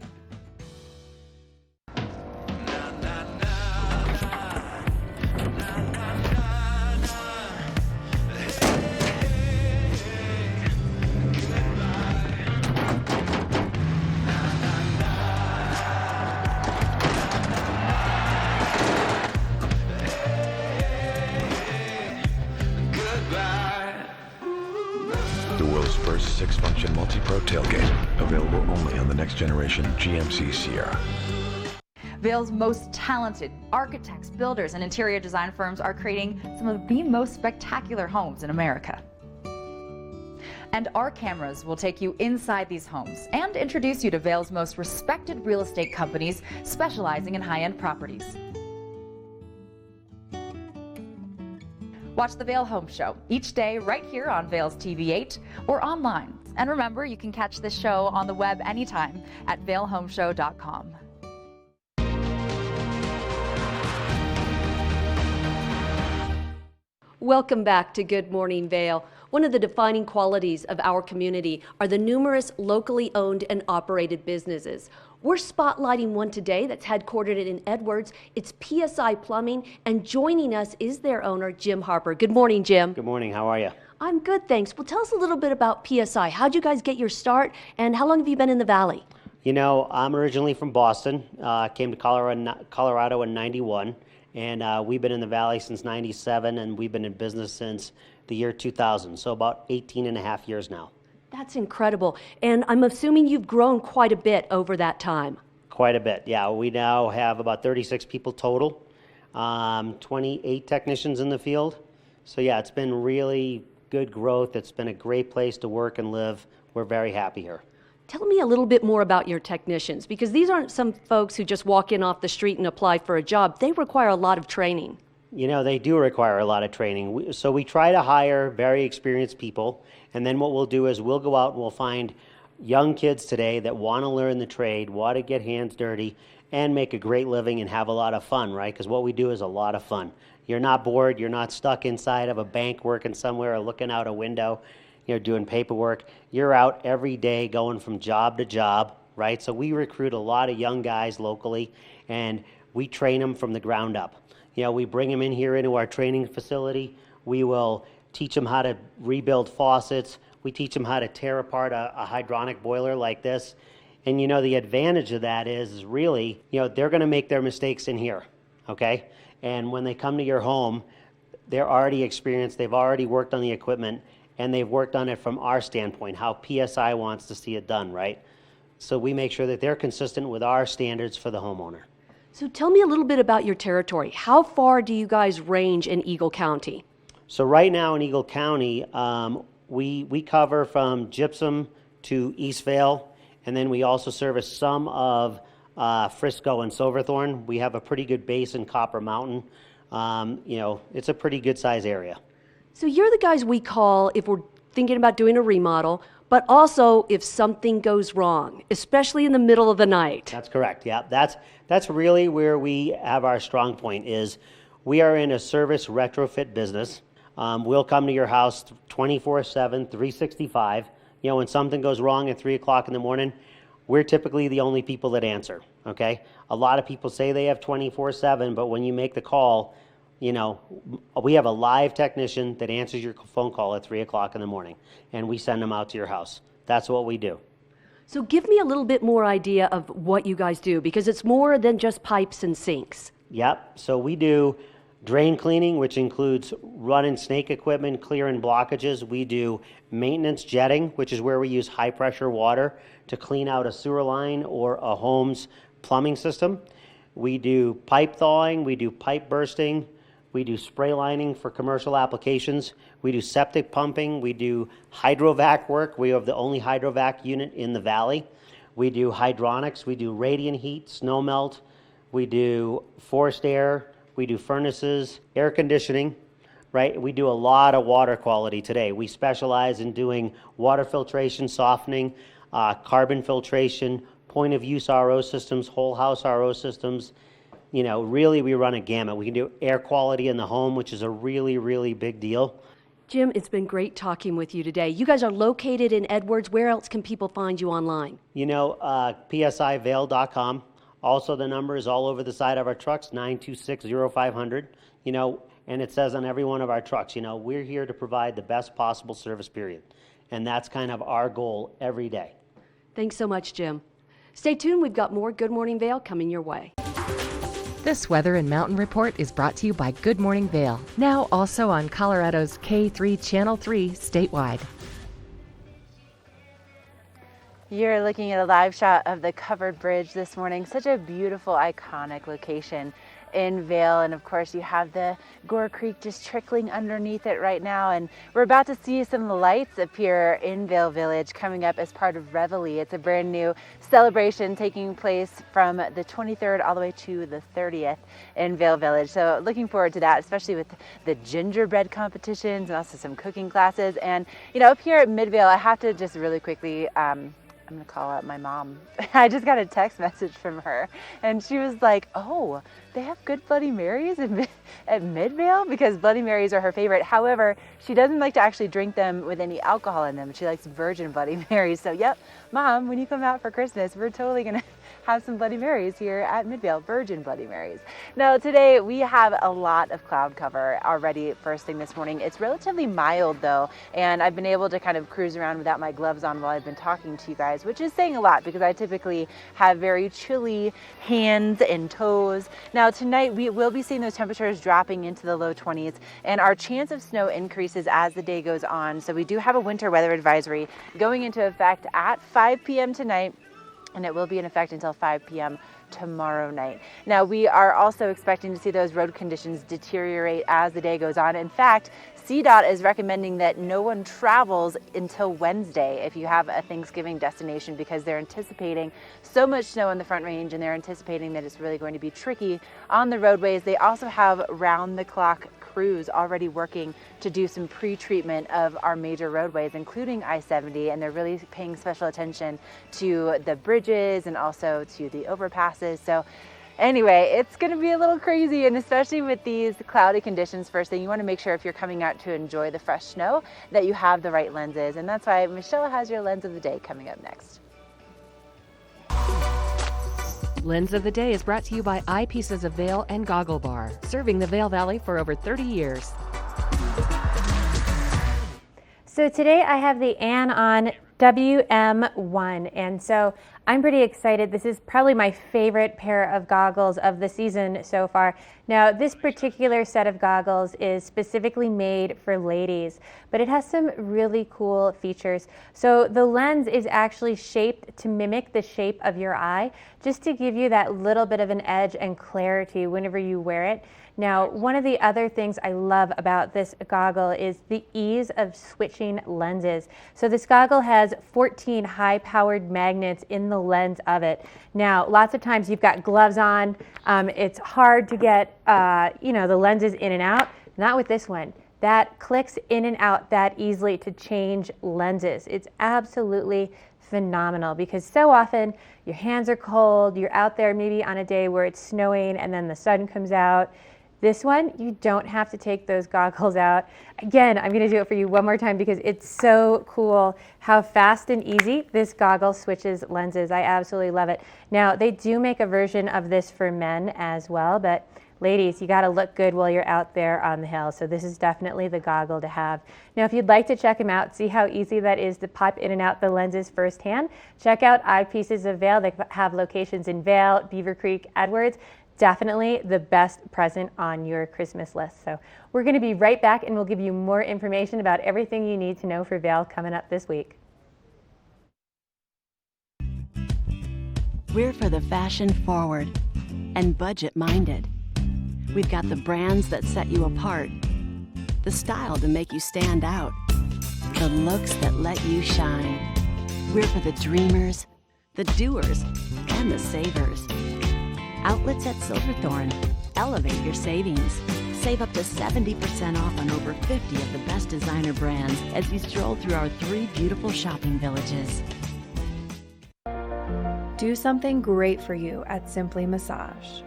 The world's first 6-function multi-pro tailgate, available only on the next generation GMC Sierra. Vail's most talented architects, builders, and interior design firms are creating some of the most spectacular homes in America. And our cameras will take you inside these homes and introduce you to Vail's most respected real estate companies specializing in high-end properties. Watch the Vail Home Show each day right here on Vail's TV8 or online. And remember, you can catch this show on the web anytime at vailhomeshow.com. Welcome back to Good Morning Vail. One of the defining qualities of our community are the numerous locally owned and operated businesses. We're spotlighting one today that's headquartered in Edwards. It's PSI Plumbing, and joining us is their owner, Jim Harper. Good morning, Jim. Good morning. How are you? I'm good, thanks. Well, tell us a little bit about PSI. How'd you guys get your start, and how long have you been in the Valley? You know, I'm originally from Boston. Came to Colorado in '91, and we've been in the Valley since '97, and we've been in business since the year 2000, so about 18 and a half years now. That's incredible. And I'm assuming you've grown quite a bit over that time. Quite a bit, yeah. We now have about 36 people total, 28 technicians in the field. So yeah, it's been really good growth. It's been a great place to work and live. We're very happy here. Tell me a little bit more about your technicians, because these aren't some folks who just walk in off the street and apply for a job. They require a lot of training. You know, they do require a lot of training. So we try to hire very experienced people, and then what we'll do is we'll go out and we'll find young kids today that want to learn the trade, want to get hands dirty, and make a great living and have a lot of fun, right? Because what we do is a lot of fun. You're not bored, you're not stuck inside of a bank working somewhere or looking out a window, you're doing paperwork. You're out every day going from job to job, right? So we recruit a lot of young guys locally, and we train them from the ground up. You know, we bring them in here into our training facility. We will teach them how to rebuild faucets. We teach them how to tear apart a hydronic boiler like this. And you know, the advantage of that is really, you know, they're going to make their mistakes in here, okay? And when they come to your home, they're already experienced, they've already worked on the equipment, and they've worked on it from our standpoint, how PSI wants to see it done, right? So we make sure that they're consistent with our standards for the homeowner. So tell me a little bit about your territory. How far do you guys range in Eagle County? So right now in Eagle County, we cover from Gypsum to East Vale, and then we also service some of Frisco and Silverthorne. We have a pretty good base in Copper Mountain. You know, it's a pretty good size area. So you're the guys we call if we're thinking about doing a remodel, but also if something goes wrong, especially in the middle of the night. That's correct, yeah. That's really where we have our strong point is we are in a service retrofit business. We'll come to your house 24/7, 365. You know, when something goes wrong at 3 o'clock in the morning, we're typically the only people that answer, okay? A lot of people say they have 24/7, but when you make the call, you know, we have a live technician that answers your phone call at 3 o'clock in the morning, and we send them out to your house. That's what we do. So give me a little bit more idea of what you guys do, because it's more than just pipes and sinks. Yep, so we do drain cleaning, which includes run and snake equipment, clearing blockages. We do maintenance jetting, which is where we use high pressure water to clean out a sewer line or a home's plumbing system. We do pipe thawing, we do pipe bursting, we do spray lining for commercial applications, we do septic pumping, we do hydrovac work. We have the only hydrovac unit in the valley. We do hydronics, we do radiant heat, snow melt, we do forced air, we do furnaces, air conditioning, right? We do a lot of water quality today. We specialize in doing water filtration, softening, carbon filtration, point of use RO systems, whole house RO systems. You know, really we run a gamut. We can do air quality in the home, which is a really, really big deal. Jim, it's been great talking with you today. You guys are located in Edwards. Where else can people find you online? You know, psivale.com. Also, the number is all over the side of our trucks, 926-0500. You know, and it says on every one of our trucks, you know, we're here to provide the best possible service, period. And that's kind of our goal every day. Thanks so much, Jim. Stay tuned. We've got more Good Morning Vail coming your way. This Weather and Mountain Report is brought to you by Good Morning Vail, now also on Colorado's K3 Channel 3 statewide. You're looking at a live shot of the covered bridge this morning. Such a beautiful, iconic location in Vail. And of course, you have the Gore Creek just trickling underneath it right now. And we're about to see some of the lights appear in Vail Village coming up as part of Reveille. It's a brand new celebration taking place from the 23rd all the way to the 30th in Vail Village. So looking forward to that, especially with the gingerbread competitions and also some cooking classes. And, you know, up here at Midvale, I have to just really quickly, I'm gonna call out my mom. I just got a text message from her and she was like, oh, they have good Bloody Marys at Midvale? Because Bloody Marys are her favorite. However, she doesn't like to actually drink them with any alcohol in them. She likes virgin Bloody Marys. So yep, Mom, when you come out for Christmas, we're totally gonna have some Bloody Marys here at Midvale, virgin Bloody Marys. Now today we have a lot of cloud cover already first thing this morning. It's relatively mild though, and I've been able to kind of cruise around without my gloves on while I've been talking to you guys, which is saying a lot because I typically have very chilly hands and toes. Now tonight we will be seeing those temperatures dropping into the low 20s, and our chance of snow increases as the day goes on. So we do have a winter weather advisory going into effect at 5 p.m. tonight, and it will be in effect until 5 p.m. tomorrow night. Now, we are also expecting to see those road conditions deteriorate as the day goes on. In fact, CDOT is recommending that no one travels until Wednesday if you have a Thanksgiving destination, because they're anticipating so much snow in the Front Range, and they're anticipating that it's really going to be tricky on the roadways. They also have round-the-clock crews already working to do some pre-treatment of our major roadways, including I-70, and they're really paying special attention to the bridges and also to the overpasses. So anyway, it's going to be a little crazy, and especially with these cloudy conditions, first thing, you want to make sure if you're coming out to enjoy the fresh snow that you have the right lenses, and that's why Michelle has your lens of the day coming up next. Lens of the Day is brought to you by Eyepieces of Vail and Goggle Bar, serving the Vail Valley for over 30 years. So today I have the Ann on WM1, and so I'm pretty excited. This is probably my favorite pair of goggles of the season so far. Now, this particular set of goggles is specifically made for ladies, but it has some really cool features. So the lens is actually shaped to mimic the shape of your eye, just to give you that little bit of an edge and clarity whenever you wear it. Now, one of the other things I love about this goggle is the ease of switching lenses. So this goggle has 14 high-powered magnets in the lens of it. Now, lots of times you've got gloves on. It's hard to get, the lenses in and out. Not with this one. That clicks in and out that easily to change lenses. It's absolutely phenomenal, because so often your hands are cold, you're out there maybe on a day where it's snowing and then the sun comes out. This one, you don't have to take those goggles out. Again, I'm going to do it for you one more time because it's so cool how fast and easy this goggle switches lenses. I absolutely love it. Now, they do make a version of this for men as well, but ladies, you got to look good while you're out there on the hill. So this is definitely the goggle to have. Now, if you'd like to check them out, see how easy that is to pop in and out the lenses firsthand, check out Eyepieces of Vail. They have locations in Vail, Beaver Creek, Edwards. Definitely the best present on your Christmas list. So we're going to be right back, and we'll give you more information about everything you need to know for Vail coming up this week. We're for the fashion forward and budget minded. We've got the brands that set you apart, the style to make you stand out, the looks that let you shine. We're for the dreamers, the doers, and the savers. Outlets at Silverthorne. Elevate your savings. Save up to 70% off on over 50 of the best designer brands as you stroll through our 3 beautiful shopping villages. Do something great for you at Simply Massage.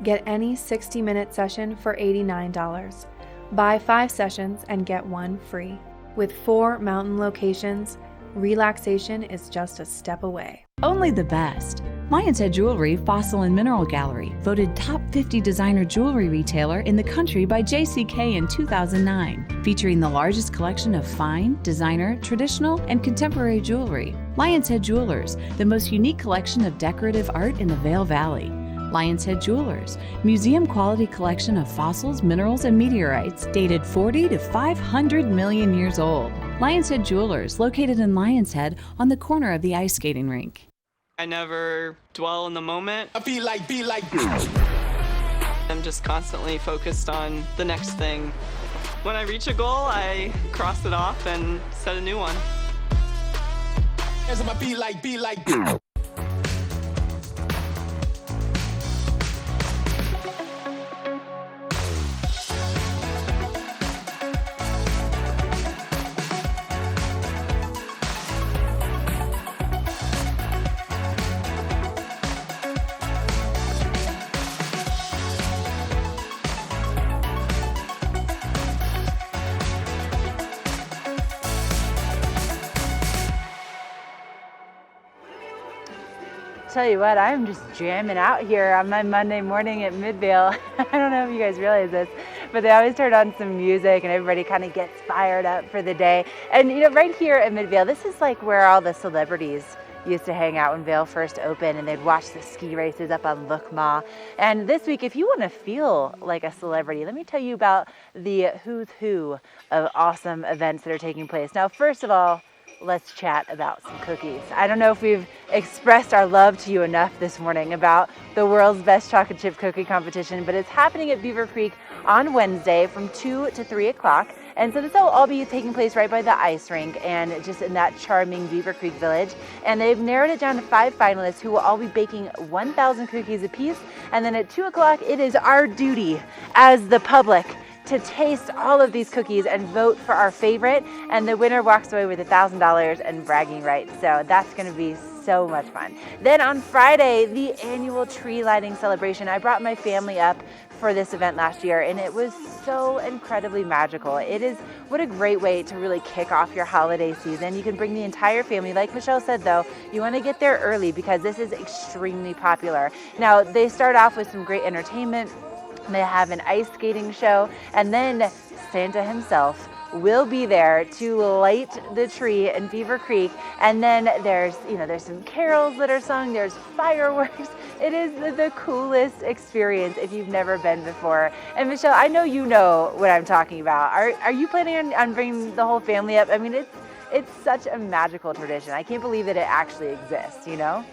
Get any 60-minute session for $89. Buy 5 sessions and get 1 free. With 4 mountain locations, relaxation is just a step away. Only the best. Lion's Head Jewelry Fossil and Mineral Gallery, voted top 50 designer jewelry retailer in the country by JCK in 2009, featuring the largest collection of fine, designer, traditional, and contemporary jewelry. Lion's Head Jewelers, the most unique collection of decorative art in the Vail Valley. Lion's Head Jewelers, museum quality collection of fossils, minerals, and meteorites dated 40 to 500 million years old. Lion's Head Jewelers, located in Lion's Head on the corner of the ice skating rink. I never dwell in the moment. Be like. I'm just constantly focused on the next thing. When I reach a goal, I cross it off and set a new one. Be like. Tell you what, I'm just jamming out here on my Monday morning at Midvale. I don't know if you guys realize this, but they always turn on some music and everybody kind of gets fired up for the day. And right here at Midvale, this is like where all the celebrities used to hang out when Vail first opened, and they'd watch the ski races up on Look Ma. And this week, if you want to feel like a celebrity, let me tell you about the who's who of awesome events that are taking place. Now, first of all, let's chat about some cookies. I don't know if we've expressed our love to you enough this morning about the world's best chocolate chip cookie competition, but it's happening at Beaver Creek on Wednesday from 2 to 3 o'clock. And so this will all be taking place right by the ice rink and just in that charming Beaver Creek village. And they've narrowed it down to 5 finalists who will all be baking 1,000 cookies apiece. And then at 2 o'clock, it is our duty as the public to taste all of these cookies and vote for our favorite. And the winner walks away with $1,000 and bragging rights. So that's going to be so much fun. Then on Friday, the annual tree lighting celebration. I brought my family up for this event last year, and it was so incredibly magical. What a great way to really kick off your holiday season. You can bring the entire family. Like Michelle said, though, you want to get there early because this is extremely popular. Now, they start off with some great entertainment. They have an ice skating show, and then Santa himself will be there to light the tree in Beaver Creek. And then there's some carols that are sung, there's fireworks. It is the coolest experience if you've never been before. And Michelle, I know you know what I'm talking about. Are you planning on bringing the whole family up? I mean, it's such a magical tradition. I can't believe that it actually exists, you know?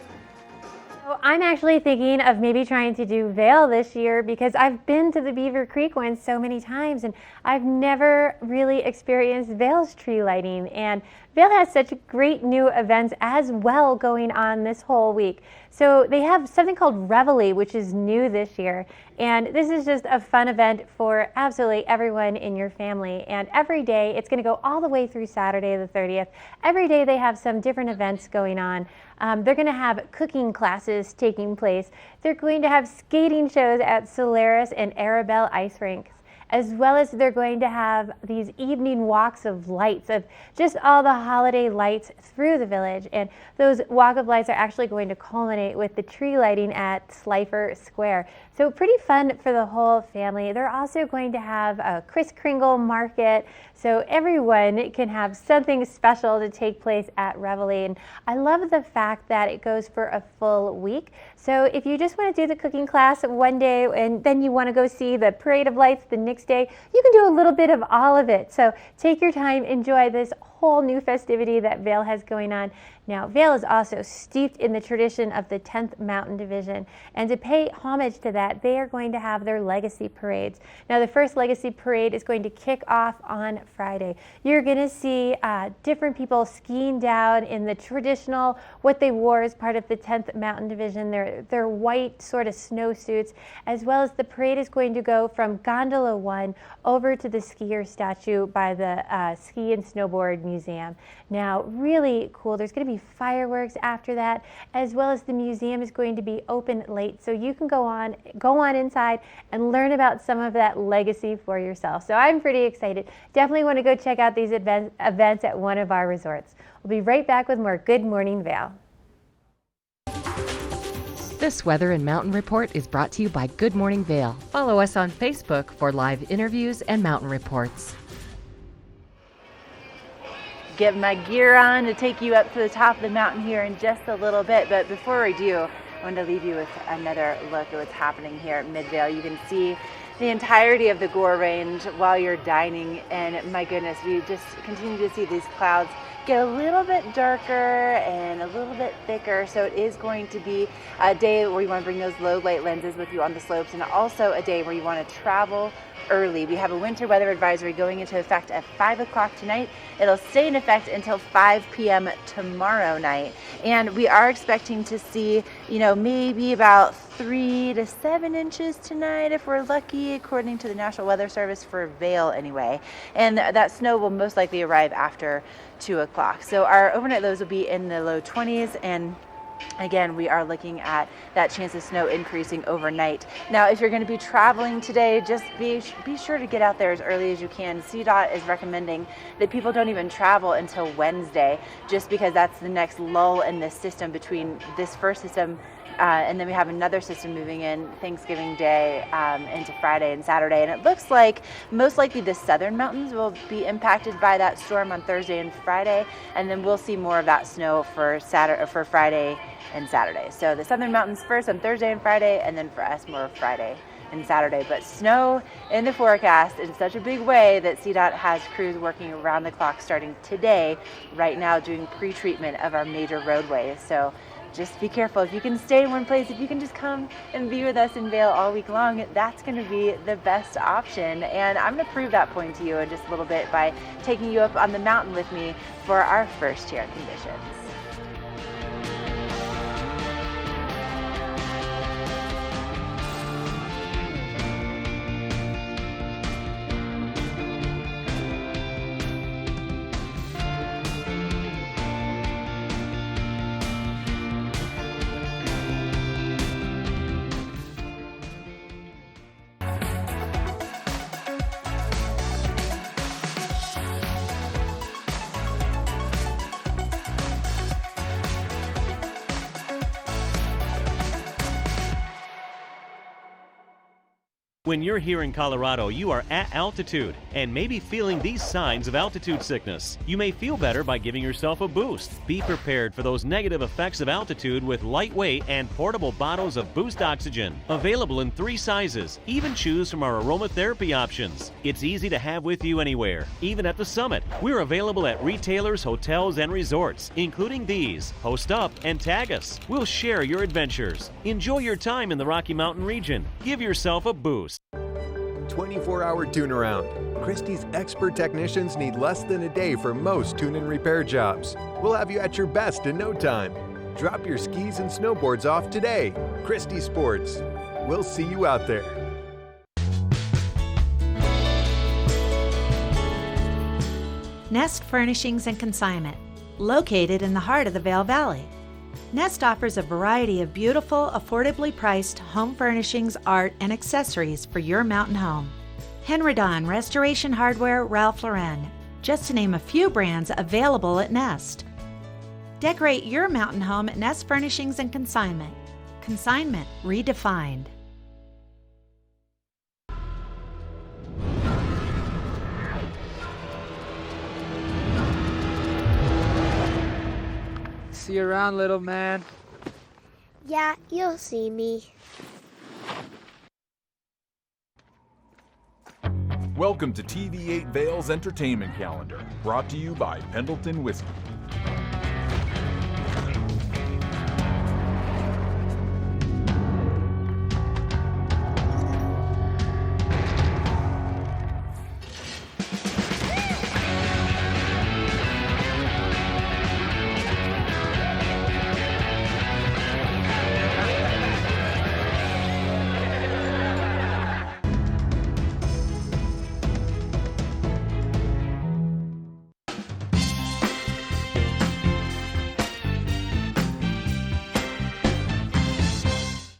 So I'm actually thinking of maybe trying to do Vail this year because I've been to the Beaver Creek one so many times and I've never really experienced Vail's tree lighting. And Vail has such great new events as well going on this whole week. So they have something called Reveille, which is new this year. And this is just a fun event for absolutely everyone in your family. And every day, it's going to go all the way through Saturday the 30th. Every day they have some different events going on. They're going to have cooking classes taking place. They're going to have skating shows at Solaris and Arabelle ice rinks, as well as they're going to have these evening walks of lights, of just all the holiday lights through the village. And those walk of lights are actually going to culminate with the tree lighting at Slifer Square. So pretty fun for the whole family. They're also going to have a Kris Kringle market, so everyone can have something special to take place at Reveille. And I love the fact that it goes for a full week. So if you just want to do the cooking class one day and then you want to go see the parade of lights the next day, you can do a little bit of all of it. So take your time, enjoy this whole new festivity that Vail has going on. Now, Vail is also steeped in the tradition of the 10th Mountain Division, and to pay homage to that, they are going to have their legacy parades. Now, the first legacy parade is going to kick off on Friday. You're going to see different people skiing down in the traditional, what they wore as part of the 10th Mountain Division, their white sort of snowsuits, as well as the parade is going to go from Gondola 1 over to the skier statue by the Ski and Snowboard Museum. Now, really cool. There's going to be fireworks after that, as well as the museum is going to be open late, so you can go on inside and learn about some of that legacy for yourself. So I'm pretty excited. Definitely want to go check out these events at one of our resorts. We'll be right back with more Good Morning Vail. This Weather and Mountain Report is brought to you by Good Morning Vail. Follow us on Facebook for live interviews and mountain reports. Get my gear on to take you up to the top of the mountain here in just a little bit. But before I do, I want to leave you with another look at what's happening here at Mid-Vail. You can see the entirety of the Gore Range while you're dining, and my goodness, we just continue to see these clouds get a little bit darker and a little bit thicker. So it is going to be a day where you want to bring those low light lenses with you on the slopes, and also a day where you want to travel early. We have a winter weather advisory going into effect at 5 o'clock tonight. It'll stay in effect until 5 p.m. tomorrow night. And we are expecting to see, maybe about 3 to 7 inches tonight if we're lucky, according to the National Weather Service for Vail anyway. And that snow will most likely arrive after 2 o'clock. So our overnight lows will be in the low 20s, and again, we are looking at that chance of snow increasing overnight. Now, if you're going to be traveling today, just be sure to get out there as early as you can. CDOT is recommending that people don't even travel until Wednesday, just because that's the next lull in the system between this first system and then we have another system moving in Thanksgiving Day into Friday and Saturday. And it looks like most likely the southern mountains will be impacted by that storm on Thursday and Friday. And then we'll see more of that snow for Friday and Saturday. So the southern mountains first on Thursday and Friday, and then for us more Friday and Saturday. But snow in the forecast in such a big way that CDOT has crews working around the clock starting today, right now, doing pre-treatment of our major roadways. So just be careful. If you can stay in one place, if you can just come and be with us in Vail all week long, that's going to be the best option. And I'm going to prove that point to you in just a little bit by taking you up on the mountain with me for our first chair conditions. When you're here in Colorado, you are at altitude and may be feeling these signs of altitude sickness. You may feel better by giving yourself a boost. Be prepared for those negative effects of altitude with lightweight and portable bottles of Boost Oxygen. Available in 3 sizes. Even choose from our aromatherapy options. It's easy to have with you anywhere, even at the summit. We're available at retailers, hotels, and resorts, including these. Post up and tag us. We'll share your adventures. Enjoy your time in the Rocky Mountain region. Give yourself a boost. 24-hour tune-around. Christie's expert technicians need less than a day for most tune and repair jobs. We'll have you at your best in no time. Drop your skis and snowboards off today. Christie Sports. We'll see you out there. Nest Furnishings and Consignment, located in the heart of the Vail Valley. Nest offers a variety of beautiful, affordably priced home furnishings, art, and accessories for your mountain home. Henredon, Restoration Hardware, Ralph Lauren, just to name a few brands available at Nest. Decorate your mountain home at Nest Furnishings and Consignment. Consignment redefined. See you around, little man. Yeah, you'll see me. Welcome to TV8 Vail's entertainment calendar, brought to you by Pendleton Whiskey.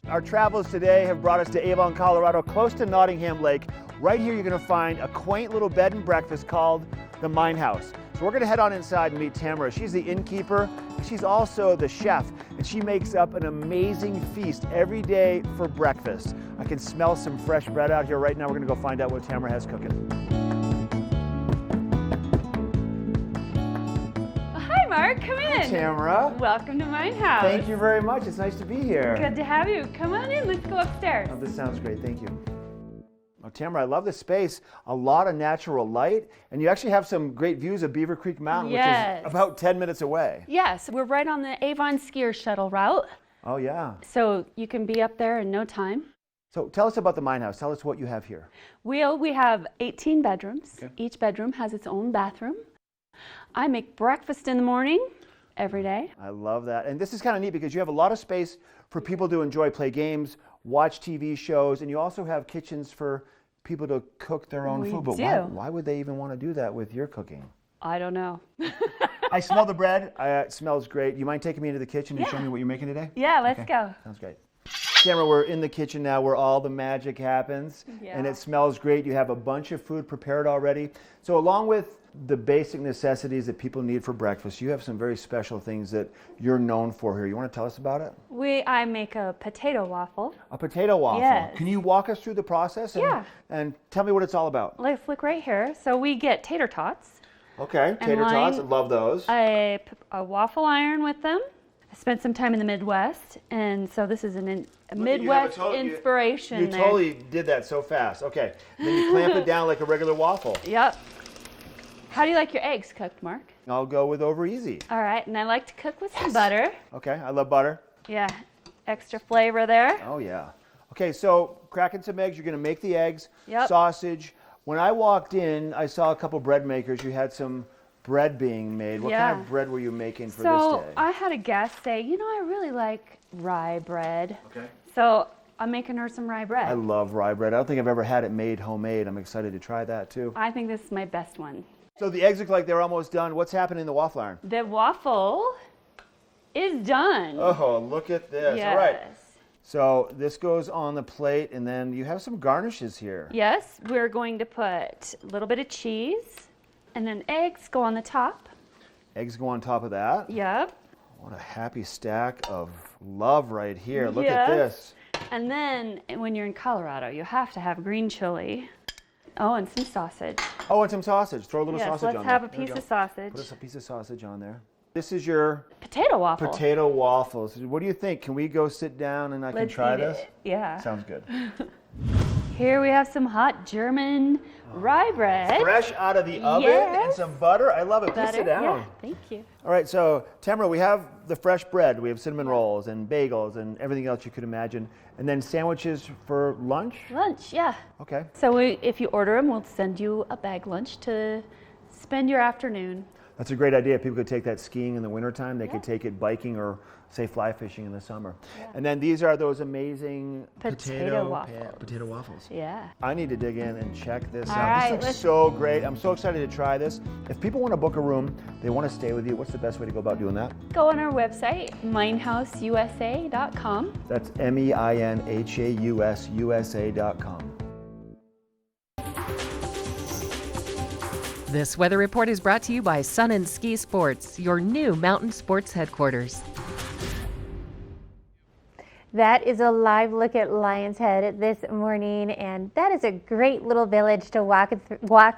Our travels today have brought us to Avon, Colorado, close to Nottingham Lake. Right here you're going to find a quaint little bed and breakfast called the Mine House. So we're going to head on inside and meet Tamara. She's the innkeeper. She's also the chef, and she makes up an amazing feast every day for breakfast. I can smell some fresh bread out here right now. We're going to go find out what Tamara has cooking. Mark, come in. Hi, Tamara. Welcome to Mine House. Thank you very much. It's nice to be here. Good to have you. Come on in. Let's go upstairs. Oh, this sounds great. Thank you. Oh, Tamara, I love this space. A lot of natural light, and you actually have some great views of Beaver Creek Mountain, Yes. which is about 10 minutes away. Yes, we're right on the Avon skier shuttle route, Oh, yeah. so you can be up there in no time. So tell us about the Mine House. Tell us what you have here. We have 18 bedrooms. Okay. Each bedroom has its own bathroom. I make breakfast in the morning every day. I love that. And this is kind of neat because you have a lot of space for people to enjoy, play games, watch TV shows, and you also have kitchens for people to cook their own We food. But do. why would they even want to do that with your cooking? I don't know. I smell the bread. It smells great. You mind taking me into the kitchen and Yeah. showing me what you're making today? Yeah, let's Okay. go. Sounds great. Tamara, we're in the kitchen now where all the magic happens, and Yeah. it smells great. You have a bunch of food prepared already. So along with the basic necessities that people need for breakfast, you have some very special things that you're known for here. You want to tell us about it? I make a potato waffle. A potato waffle. Yes. Can you walk us through the process and tell me what it's all about? Let's look right here. So we get tater tots. Okay, tater tots, I love those. I put a waffle iron with them. I spent some time in the Midwest, and so this is an Midwest inspiration. You there. totally did that so fast. Okay, and then you clamp it down like a regular waffle. Yep. How do you like your eggs cooked, Mark? I'll go with over easy. All right, and I like to cook with some butter. Okay, I love butter. Yeah, extra flavor there. Oh yeah. Okay, so cracking some eggs. You're gonna make the eggs. Yep. Sausage. When I walked in, I saw a couple bread makers. You had some bread being made. What kind of bread were you making for this day? I had a guest say, you know, I really like rye bread. Okay. So I'm making her some rye bread. I love rye bread. I don't think I've ever had it made homemade. I'm excited to try that too. I think this is my best one. So the eggs look like they're almost done. What's happening in the waffle iron? The waffle is done. Oh, look at this. Yes. All right. So this goes on the plate, and then you have some garnishes here. Yes, we're going to put a little bit of cheese, and then eggs go on the top. Eggs go on top of that. Yep. What a happy stack of love right here. Look at this. And then when you're in Colorado, you have to have green chili. Oh, and some sausage. Oh, and some sausage. Throw a little sausage on there. Let's have a piece of sausage. Put a piece of sausage on there. This is your potato waffle. Potato waffles. What do you think? Can we go sit down and I can try this? Yeah. Sounds good. Here we have some hot German rye bread. Fresh out of the oven and some butter. I love it. Please sit down. Yeah, thank you. All right, so Tamara, we have the fresh bread. We have cinnamon rolls and bagels and everything else you could imagine. And then sandwiches for lunch? Lunch, yeah. Okay. So if you order them, we'll send you a bag lunch to spend your afternoon. That's a great idea. People could take that skiing in the wintertime. They could take it biking or, say, fly fishing in the summer. Yeah. And then these are those amazing potato waffles. Yeah. I need to dig in and check this All out. right, This looks so great. I'm so excited to try this. If people want to book a room, they want to stay with you, what's the best way to go about doing that? Go on our website, minehouseusa.com. That's MEINHAUSUSA.com. This weather report is brought to you by Sun and Ski Sports, your new mountain sports headquarters. That is a live look at Lion's Head this morning, and that is a great little village to walk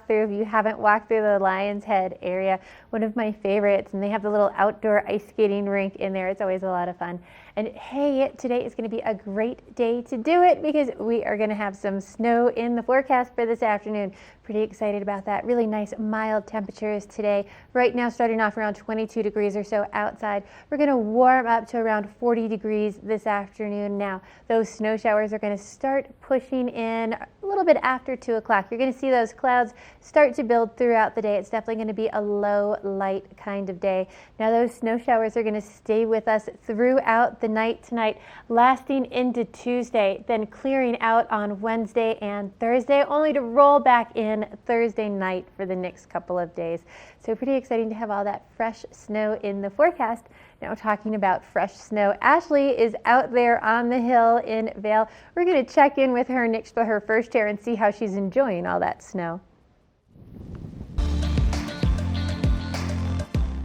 through if you haven't walked through the Lion's Head area. One of my favorites, and they have the little outdoor ice skating rink in there. It's always a lot of fun. And hey, today is going to be a great day to do it because we are going to have some snow in the forecast for this afternoon. Pretty excited about that. Really nice mild temperatures today. Right now starting off around 22 degrees or so outside. We're going to warm up to around 40 degrees this afternoon. Now those snow showers are going to start pushing in a little bit after 2 o'clock. You're going to see those clouds start to build throughout the day. It's definitely going to be a low light kind of day. Now those snow showers are going to stay with us throughout the night tonight, lasting into Tuesday, then clearing out on Wednesday and Thursday, only to roll back in Thursday night for the next couple of days. So pretty exciting to have all that fresh snow in the forecast. Now talking about fresh snow, Ashley is out there on the hill in Vail. We're going to check in with her next for her first chair and see how she's enjoying all that snow.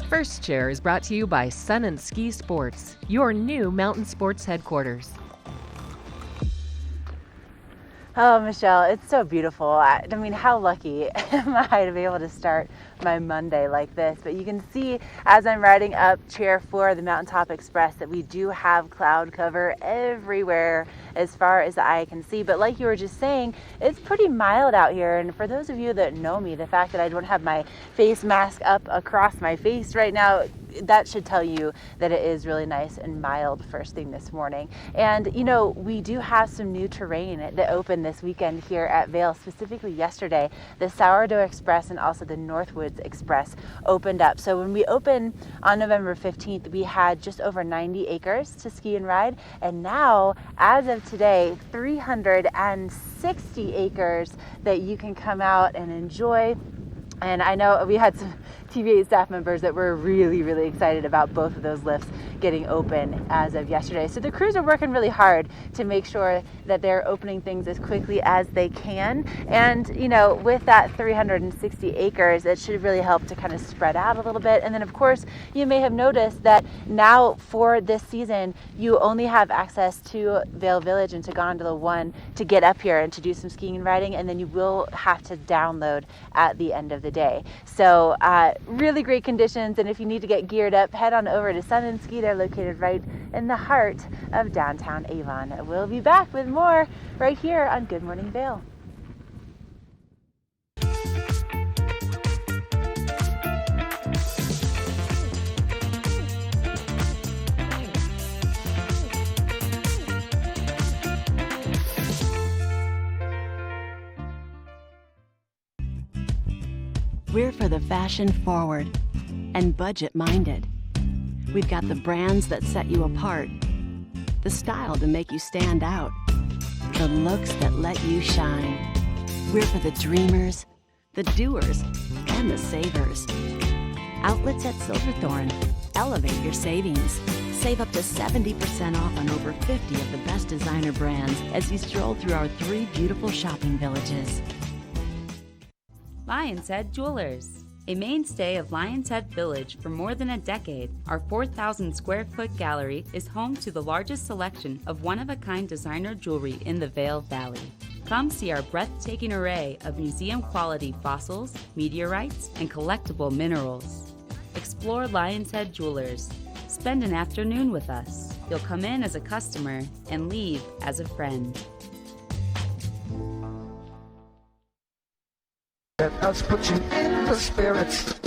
First Chair is brought to you by Sun and Ski Sports, your new mountain sports headquarters. Oh, Michelle, it's so beautiful. I mean, how lucky am I to be able to start my Monday like this? But you can see as I'm riding up Chair 4 of the Mountaintop Express that we do have cloud cover everywhere as far as the eye can see. But like you were just saying, it's pretty mild out here. And for those of you that know me, the fact that I don't have my face mask up across my face right now, that should tell you that it is really nice and mild first thing this morning. And you know, we do have some new terrain that opened this weekend here at Vail. Specifically yesterday, the Sourdough Express and also the Northwoods Express opened up. So when we opened on November 15th, we had just over 90 acres to ski and ride. And now, as of today, 360 acres that you can come out and enjoy. And I know we had some TV8 staff members that were really, really excited about both of those lifts getting open as of yesterday. So the crews are working really hard to make sure that they're opening things as quickly as they can. And, you know, with that 360 acres, it should really help to kind of spread out a little bit. And then, of course, you may have noticed that now for this season, you only have access to Vail Village and to Gondola 1 to get up here and to do some skiing and riding. And then you will have to download at the end of the day. So really great conditions. And if you need to get geared up, head on over to sunandski.com they're located right in the heart of downtown Avon. We'll be back with more right here on Good Morning Vail. We're for the fashion forward and budget minded. We've got the brands that set you apart, the style to make you stand out, the looks that let you shine. We're for the dreamers, the doers, and the savers. Outlets at Silverthorne. Elevate your savings. Save up to 70% off on over 50 of the best designer brands as you stroll through our 3 beautiful shopping villages. Lion's Head Jewelers. A mainstay of Lion's Head Village for more than a decade, our 4,000 square foot gallery is home to the largest selection of one-of-a-kind designer jewelry in the Vail Valley. Come see our breathtaking array of museum-quality fossils, meteorites, and collectible minerals. Explore Lion's Head Jewelers. Spend an afternoon with us. You'll come in as a customer and leave as a friend. Let us put you in the spirits.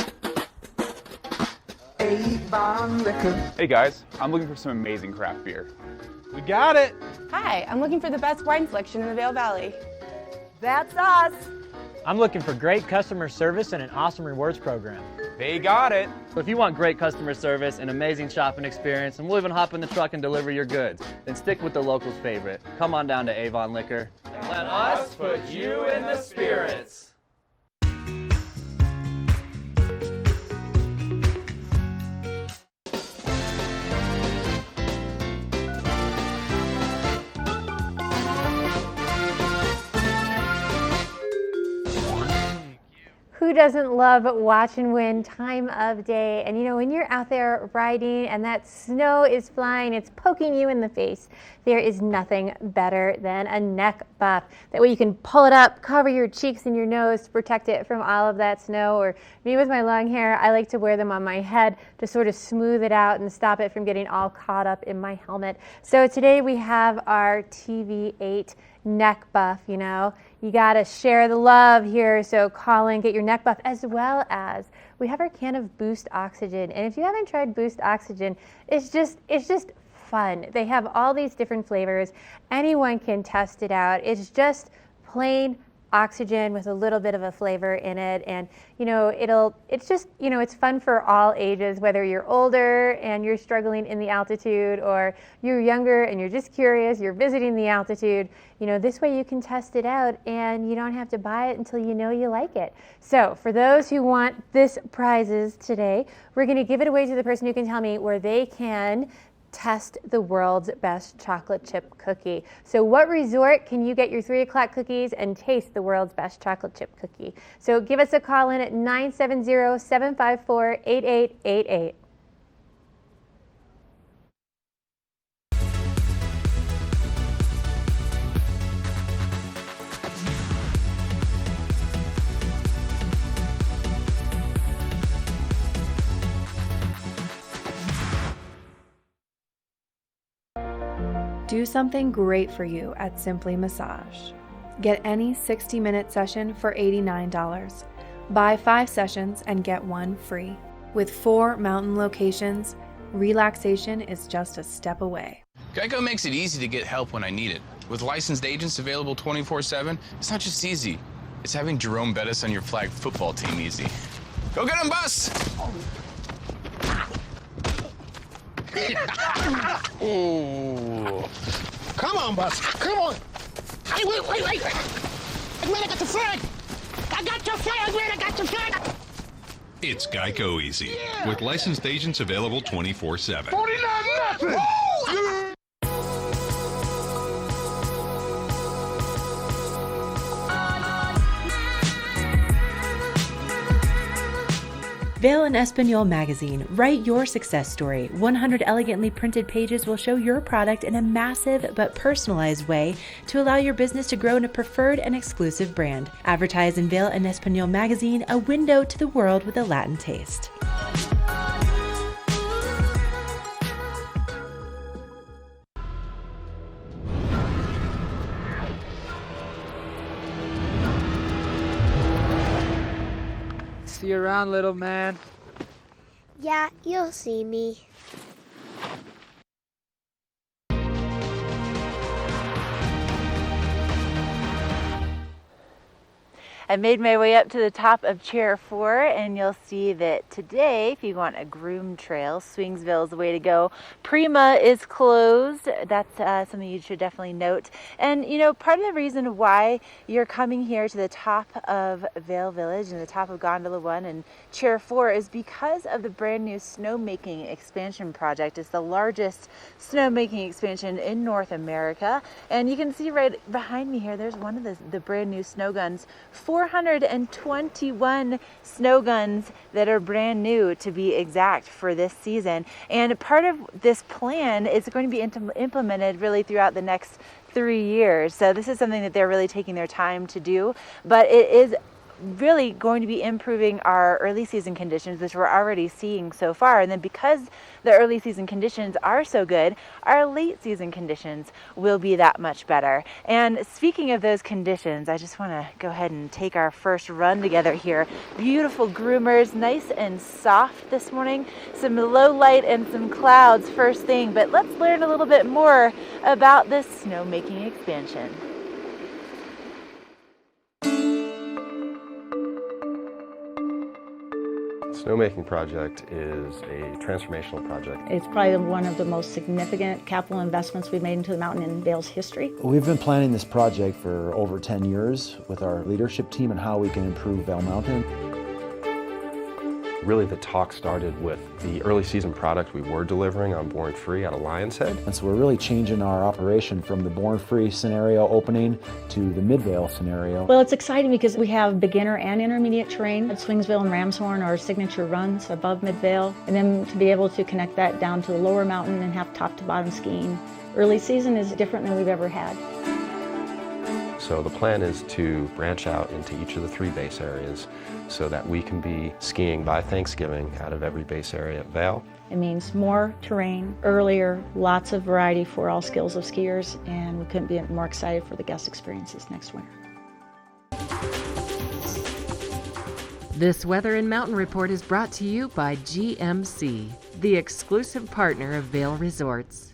Avon Liquor. Hey guys, I'm looking for some amazing craft beer. We got it! Hi, I'm looking for the best wine selection in the Vail Valley. That's us! I'm looking for great customer service and an awesome rewards program. They got it! So if you want great customer service, an amazing shopping experience, and we'll even hop in the truck and deliver your goods, then stick with the locals' favorite. Come on down to Avon Liquor. And let us put you in the spirits. Who doesn't love watch and win time of day? And you know, when you're out there riding and that snow is flying, it's poking you in the face, there is nothing better than a neck buff. That way you can pull it up, cover your cheeks and your nose to protect it from all of that snow. Or me with my long hair, I like to wear them on my head to sort of smooth it out and stop it from getting all caught up in my helmet. So today we have our TV8 neck buff. You know, you got to share the love here, so call in, get your neck buff, as well as we have our can of Boost Oxygen. And if you haven't tried Boost Oxygen, it's just fun. They have all these different flavors. Anyone can test it out. It's just plain oxygen with a little bit of a flavor in it, and you know, it's fun for all ages, whether you're older and you're struggling in the altitude, or you're younger and you're just curious, you're visiting the altitude. You know, this way you can test it out and you don't have to buy it until you know you like it. So for those who want this prizes today, we're going to give it away to the person who can tell me where they can test the world's best chocolate chip cookie. So what resort can you get your 3 o'clock cookies and taste the world's best chocolate chip cookie? So give us a call in at 970-754-8888. Do something great for you at Simply Massage. Get any 60-minute session for $89. Buy 5 sessions and get 1 free. With 4 mountain locations, relaxation is just a step away. Geico makes it easy to get help when I need it. With licensed agents available 24/7, it's not just easy. It's having Jerome Bettis on your flag football team easy. Go get him, Bus! Ooh. Come on, Bus. Come on. Hey, wait. Man, I got the flag. I got your flag, man. I got your flag. It's Geico Easy, with licensed agents available 24/7. 49-0. Vail and Espanol magazine. Write your success story. 100 elegantly printed pages will show your product in a massive but personalized way to allow your business to grow in a preferred and exclusive brand. Advertise in Vail and Espanol magazine, a window to the world with a Latin taste. See you around, little man. Yeah, you'll see me. I made my way up to the top of Chair 4, and you'll see that today, if you want a groomed trail, Swingsville is the way to go. Prima is closed. That's something you should definitely note. And, you know, part of the reason why you're coming here to the top of Vail Village and the top of Gondola 1 and Chair 4 is because of the brand new snowmaking expansion project. It's the largest snowmaking expansion in North America. And you can see right behind me here, there's one of the brand new snow guns. 421 snow guns that are brand new, to be exact, for this season. And part of this plan is going to be implemented really throughout the next 3 years. So this is something that they're really taking their time to do, but it is really going to be improving our early season conditions, which we're already seeing so far. And then because the early season conditions are so good, our late season conditions will be that much better. And speaking of those conditions, I just want to go ahead and take our first run together here. Beautiful groomers, nice and soft this morning. Some low light and some clouds first thing, but let's learn a little bit more about this snowmaking expansion. Snowmaking project is a transformational project. It's probably one of the most significant capital investments we've made into the mountain in Vail's history. We've been planning this project for over 10 years with our leadership team and how we can improve Vail Mountain. Really, the talk started with the early season product we were delivering on Born Free out of Lion's Head. And so we're really changing our operation from the Born Free scenario opening to the Mid-Vail scenario. Well, it's exciting because we have beginner and intermediate terrain. Swingsville and Ramshorn are signature runs above Mid-Vail, and then to be able to connect that down to the lower mountain and have top to bottom skiing. Early season is different than we've ever had. So the plan is to branch out into each of the 3 base areas so that we can be skiing by Thanksgiving out of every base area at Vail. It means more terrain, earlier, lots of variety for all skills of skiers, and we couldn't be more excited for the guest experiences next winter. This Weather and Mountain Report is brought to you by GMC, the exclusive partner of Vail Resorts.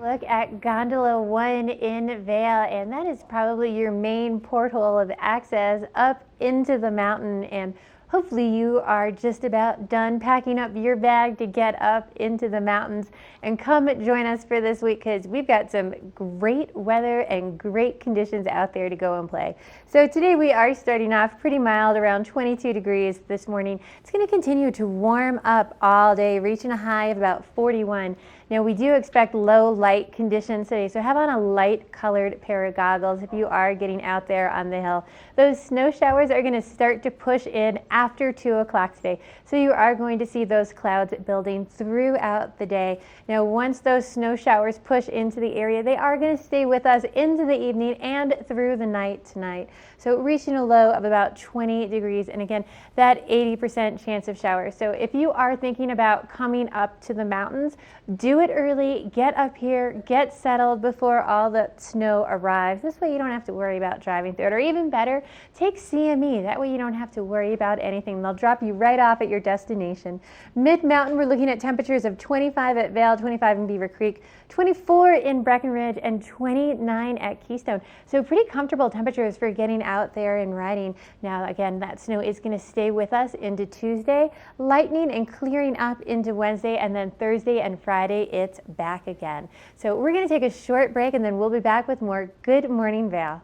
Look at Gondola 1 in Vail, and that is probably your main porthole of access up into the mountain. And hopefully you are just about done packing up your bag to get up into the mountains and come join us for this week, because we've got some great weather and great conditions out there to go and play. So today we are starting off pretty mild, around 22 degrees this morning. It's going to continue to warm up all day, reaching a high of about 41. Now we do expect low light conditions today, so have on a light colored pair of goggles if you are getting out there on the hill. Those snow showers are going to start to push in after 2 o'clock today, so you are going to see those clouds building throughout the day. Now once those snow showers push into the area, they are going to stay with us into the evening and through the night tonight. So reaching a low of about 20 degrees, and again, that 80% chance of showers. So if you are thinking about coming up to the mountains, do it early, get up here, get settled before all the snow arrives. This way you don't have to worry about driving through it, or even better, take CME. That way you don't have to worry about anything. They'll drop you right off at your destination. Mid-mountain, we're looking at temperatures of 25 at Vail, 25 in Beaver Creek, 24 in Breckenridge, and 29 at Keystone. So pretty comfortable temperatures for getting out there and riding. Now again, that snow is going to stay with us into Tuesday, lightening and clearing up into Wednesday, and then Thursday and Friday it's back again. So we're going to take a short break, and then we'll be back with more Good Morning Vail.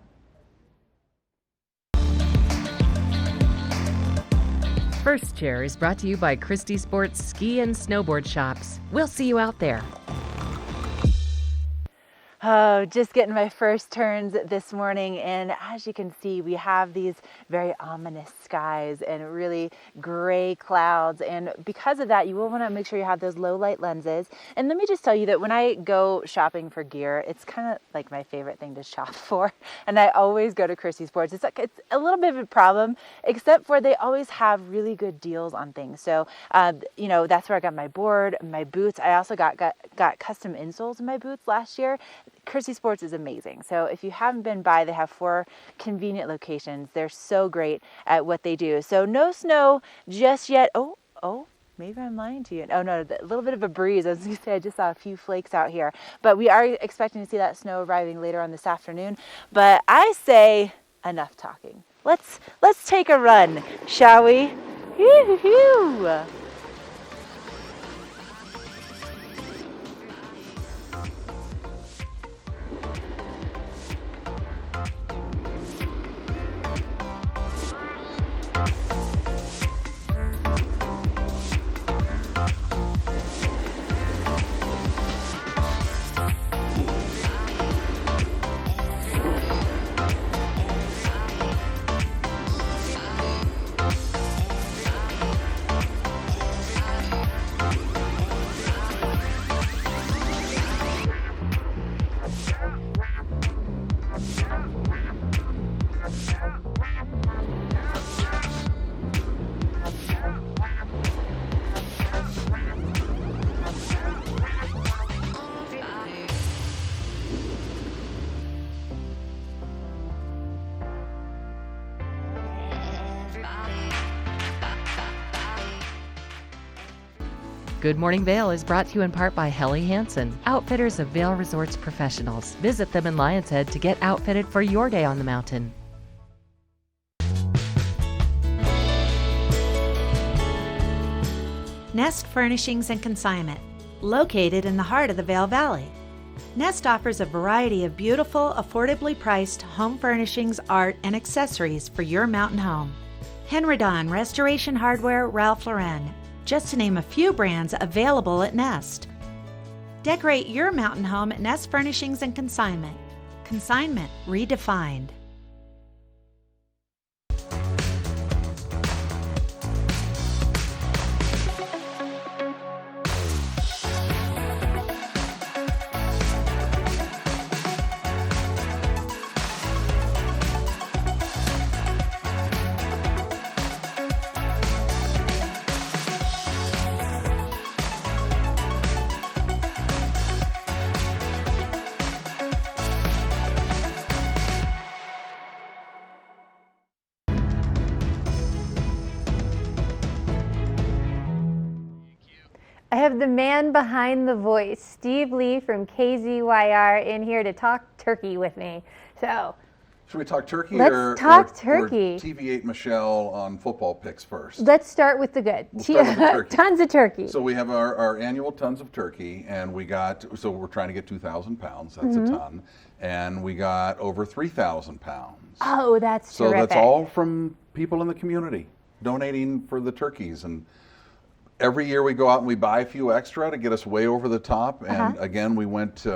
First Chair is brought to you by Christie Sports Ski and Snowboard Shops. We'll see you out there. Oh, just getting my first turns this morning, and as you can see, we have these very ominous skies and really gray clouds, and because of that, you will want to make sure you have those low light lenses. And let me just tell you that when I go shopping for gear, it's kind of like my favorite thing to shop for, and I always go to Christie Sports. It's a little bit of a problem, except for they always have really good deals on things. So, you know, that's where I got my board, my boots. I also got custom insoles in my boots last year. Kersey Sports is amazing. So if you haven't been by, they have 4 convenient locations. They're so great at what they do. So no snow just yet. Oh, maybe I'm lying to you. Oh no, a little bit of a breeze. I was going to say I just saw a few flakes out here. But we are expecting to see that snow arriving later on this afternoon. But I say enough talking. Let's take a run, shall we? Yoo-hoo-hoo. Good Morning Vail is brought to you in part by Helly Hansen, outfitters of Vail Resorts professionals. Visit them in Lion's Head to get outfitted for your day on the mountain. Nest Furnishings and Consignment, located in the heart of the Vail Valley. Nest offers a variety of beautiful, affordably priced home furnishings, art, and accessories for your mountain home. Henredon, Restoration Hardware, Ralph Lauren, just to name a few brands available at Nest. Decorate your mountain home at Nest Furnishings and Consignment. Consignment redefined. I have the man behind the voice, Steve Lee from KZYR, in here to talk turkey with me. So, should we talk turkey? Let's talk turkey. Or TV8 Michelle on football picks first? Let's start with the good. We'll start with the turkey. Tons of turkey. So we have our annual tons of turkey, and so we're trying to get 2,000 pounds. That's a ton. And we got over 3,000 pounds. Oh, that's terrific. So that's all from people in the community donating for the turkeys. And every year we go out and we buy a few extra to get us way over the top. And again, we went,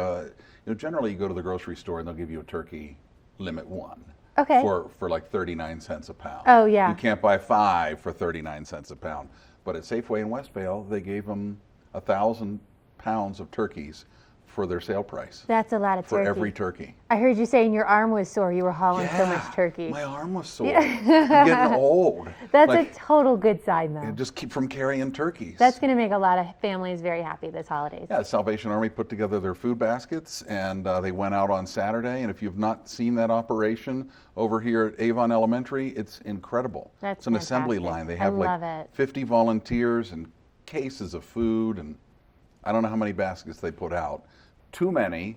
generally you go to the grocery store and they'll give you a turkey limit 1. Okay. For like 39 cents a pound. Oh, yeah. You can't buy 5 for 39 cents a pound. But at Safeway in Westvale, they gave them 1,000 pounds of turkeys for their sale price. That's a lot of turkey. For every turkey. I heard you saying your arm was sore. You were hauling so much turkey. My arm was sore. I'm getting old. That's a total good sign, though. Just keep from carrying turkeys. That's going to make a lot of families very happy this holidays. Yeah, the Salvation Army put together their food baskets, and they went out on Saturday. And if you've not seen that operation over here at Avon Elementary, it's incredible. It's an assembly line. They have like 50 volunteers and cases of food, and I don't know how many baskets they put out. Too many.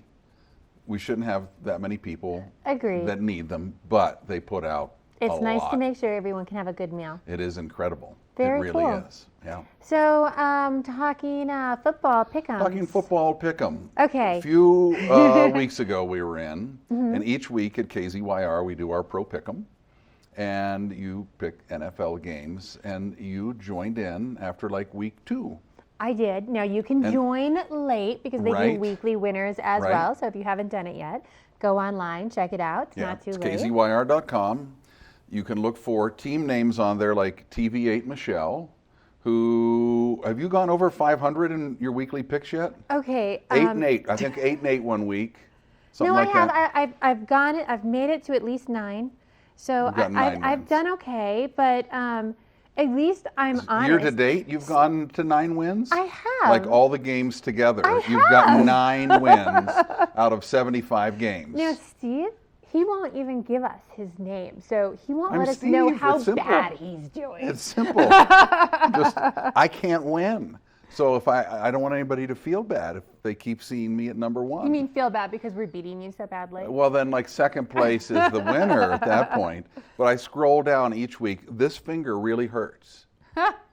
We shouldn't have that many people that need them, but they put out a lot. It's nice to make sure everyone can have a good meal. It is incredible. Very it really cool. is. Yeah. So, talking football pick'em. Talking football pick'em. Okay. A few weeks ago we were in, and each week at KZYR we do our pro pick'em, and you pick NFL games, and you joined in after like week 2. I did. Now you can join late because they do weekly winners as well. So if you haven't done it yet, go online, check it out. It's not too late. It's kzyr.com. You can look for team names on there like TV8 Michelle, who, have you gone over 500 in your weekly picks yet? Okay. 8 and 8. I think 8 and 8 one week. Something no, like I have. That. I've made it to at least 9. So I've done okay, but At least I'm honest. Year to date, you've gone to 9 wins? I have. Like all the games together. You've have. got 9 wins out of 75 games. Now, Steve, he won't even give us his name, so he won't let us Steve. know how It's simple. bad he's doing. It's simple. I can't win. So if I don't want anybody to feel bad if they keep seeing me at number 1. You mean feel bad because we're beating you so badly? Well, then like second place is the winner at that point. But I scroll down each week. This finger really hurts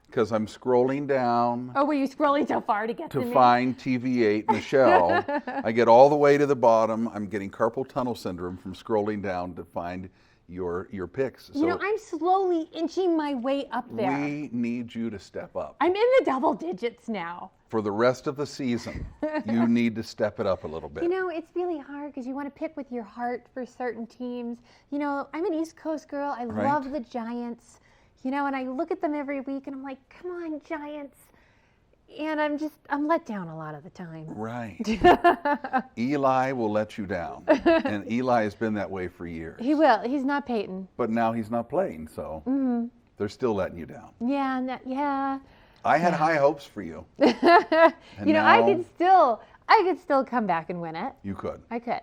because I'm scrolling down. Oh, were you scrolling so far to get to me? Find TV8 Michelle. I get all the way to the bottom. I'm getting carpal tunnel syndrome from scrolling down to find your picks. You know, I'm slowly inching my way up there. We need you to step up. I'm in the double digits now. For the rest of the season, you need to step it up a little bit. You know, it's really hard because you want to pick with your heart for certain teams. You know, I'm an East Coast girl. I love the Giants. You know, and I look at them every week and I'm like, come on, Giants. And I'm let down a lot of the time. Right. Eli will let you down. And Eli has been that way for years. He will. He's not Peyton. But now he's not playing, so they're still letting you down. Yeah, yeah. I had high hopes for you. You know, I could still come back and win it. You could. I could.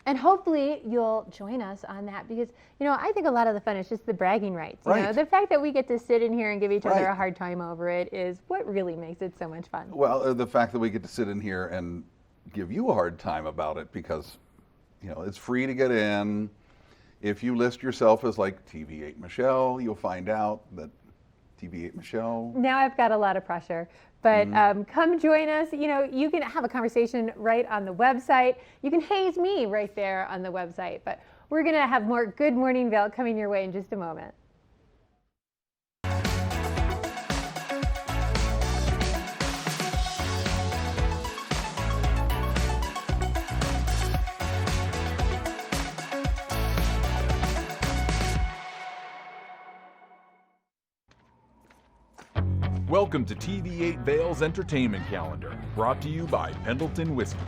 And hopefully you'll join us on that because, you know, I think a lot of the fun is just the bragging rights. You know, the fact that we get to sit in here and give each other a hard time over it is what really makes it so much fun. Well, the fact that we get to sit in here and give you a hard time about it because, you know, it's free to get in. If you list yourself as like TV8 Michelle, you'll find out that TV8 Michelle. Now I've got a lot of pressure. But come join us. You know, you can have a conversation right on the website. You can haze me right there on the website. But we're going to have more Good Morning Vail coming your way in just a moment. Welcome to TV8 Vail's Entertainment Calendar, brought to you by Pendleton Whiskey.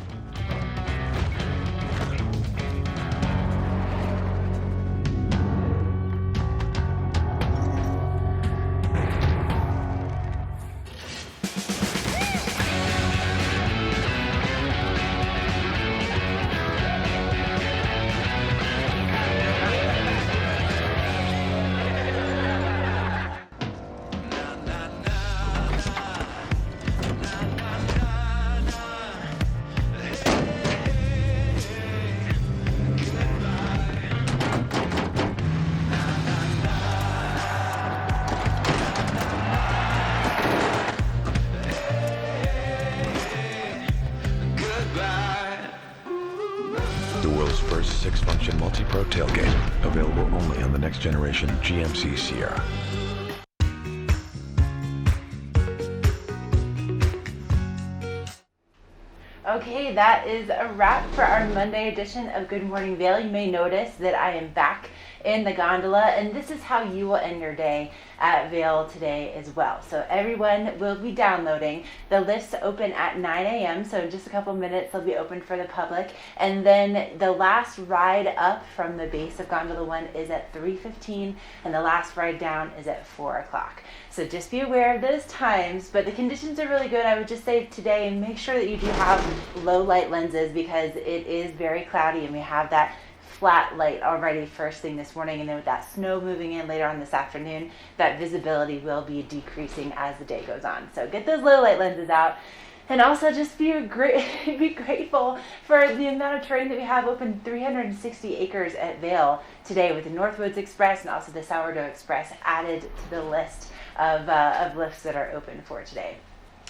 First 6-function multi-pro tailgate, available only on the next generation GMC Sierra. Okay, that is a wrap for our Monday edition of Good Morning Vail. You may notice that I am back in the gondola, and this is how you will end your day at Vail today as well. So everyone will be downloading. The lifts open at 9 a.m., so in just a couple minutes they'll be open for the public. And then the last ride up from the base of Gondola 1 is at 3:15, and the last ride down is at 4 o'clock. So just be aware of those times, but the conditions are really good. I would just say today, make sure that you do have low light lenses because it is very cloudy and we have that flat light already first thing this morning, and then with that snow moving in later on this afternoon, that visibility will be decreasing as the day goes on. So get those low light lenses out, and also just be grateful for the amount of terrain that we have open. 360 acres at Vail today with the Northwoods Express and also the Sourdough Express added to the list of lifts that are open for today.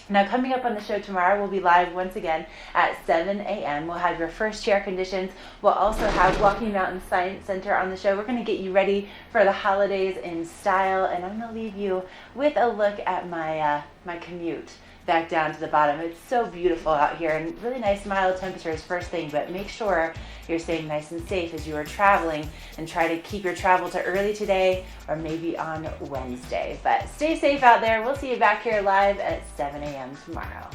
Now, coming up on the show tomorrow, we'll be live once again at 7 a.m. We'll have your first chair conditions. We'll also have Walking Mountain Science Center on the show. We're going to get you ready for the holidays in style, and I'm going to leave you with a look at my my commute back down to the bottom. It's so beautiful out here and really nice mild temperatures first thing, but make sure you're staying nice and safe as you are traveling, and try to keep your travel to early today or maybe on Wednesday. But stay safe out there. We'll see you back here live at 7 a.m. tomorrow.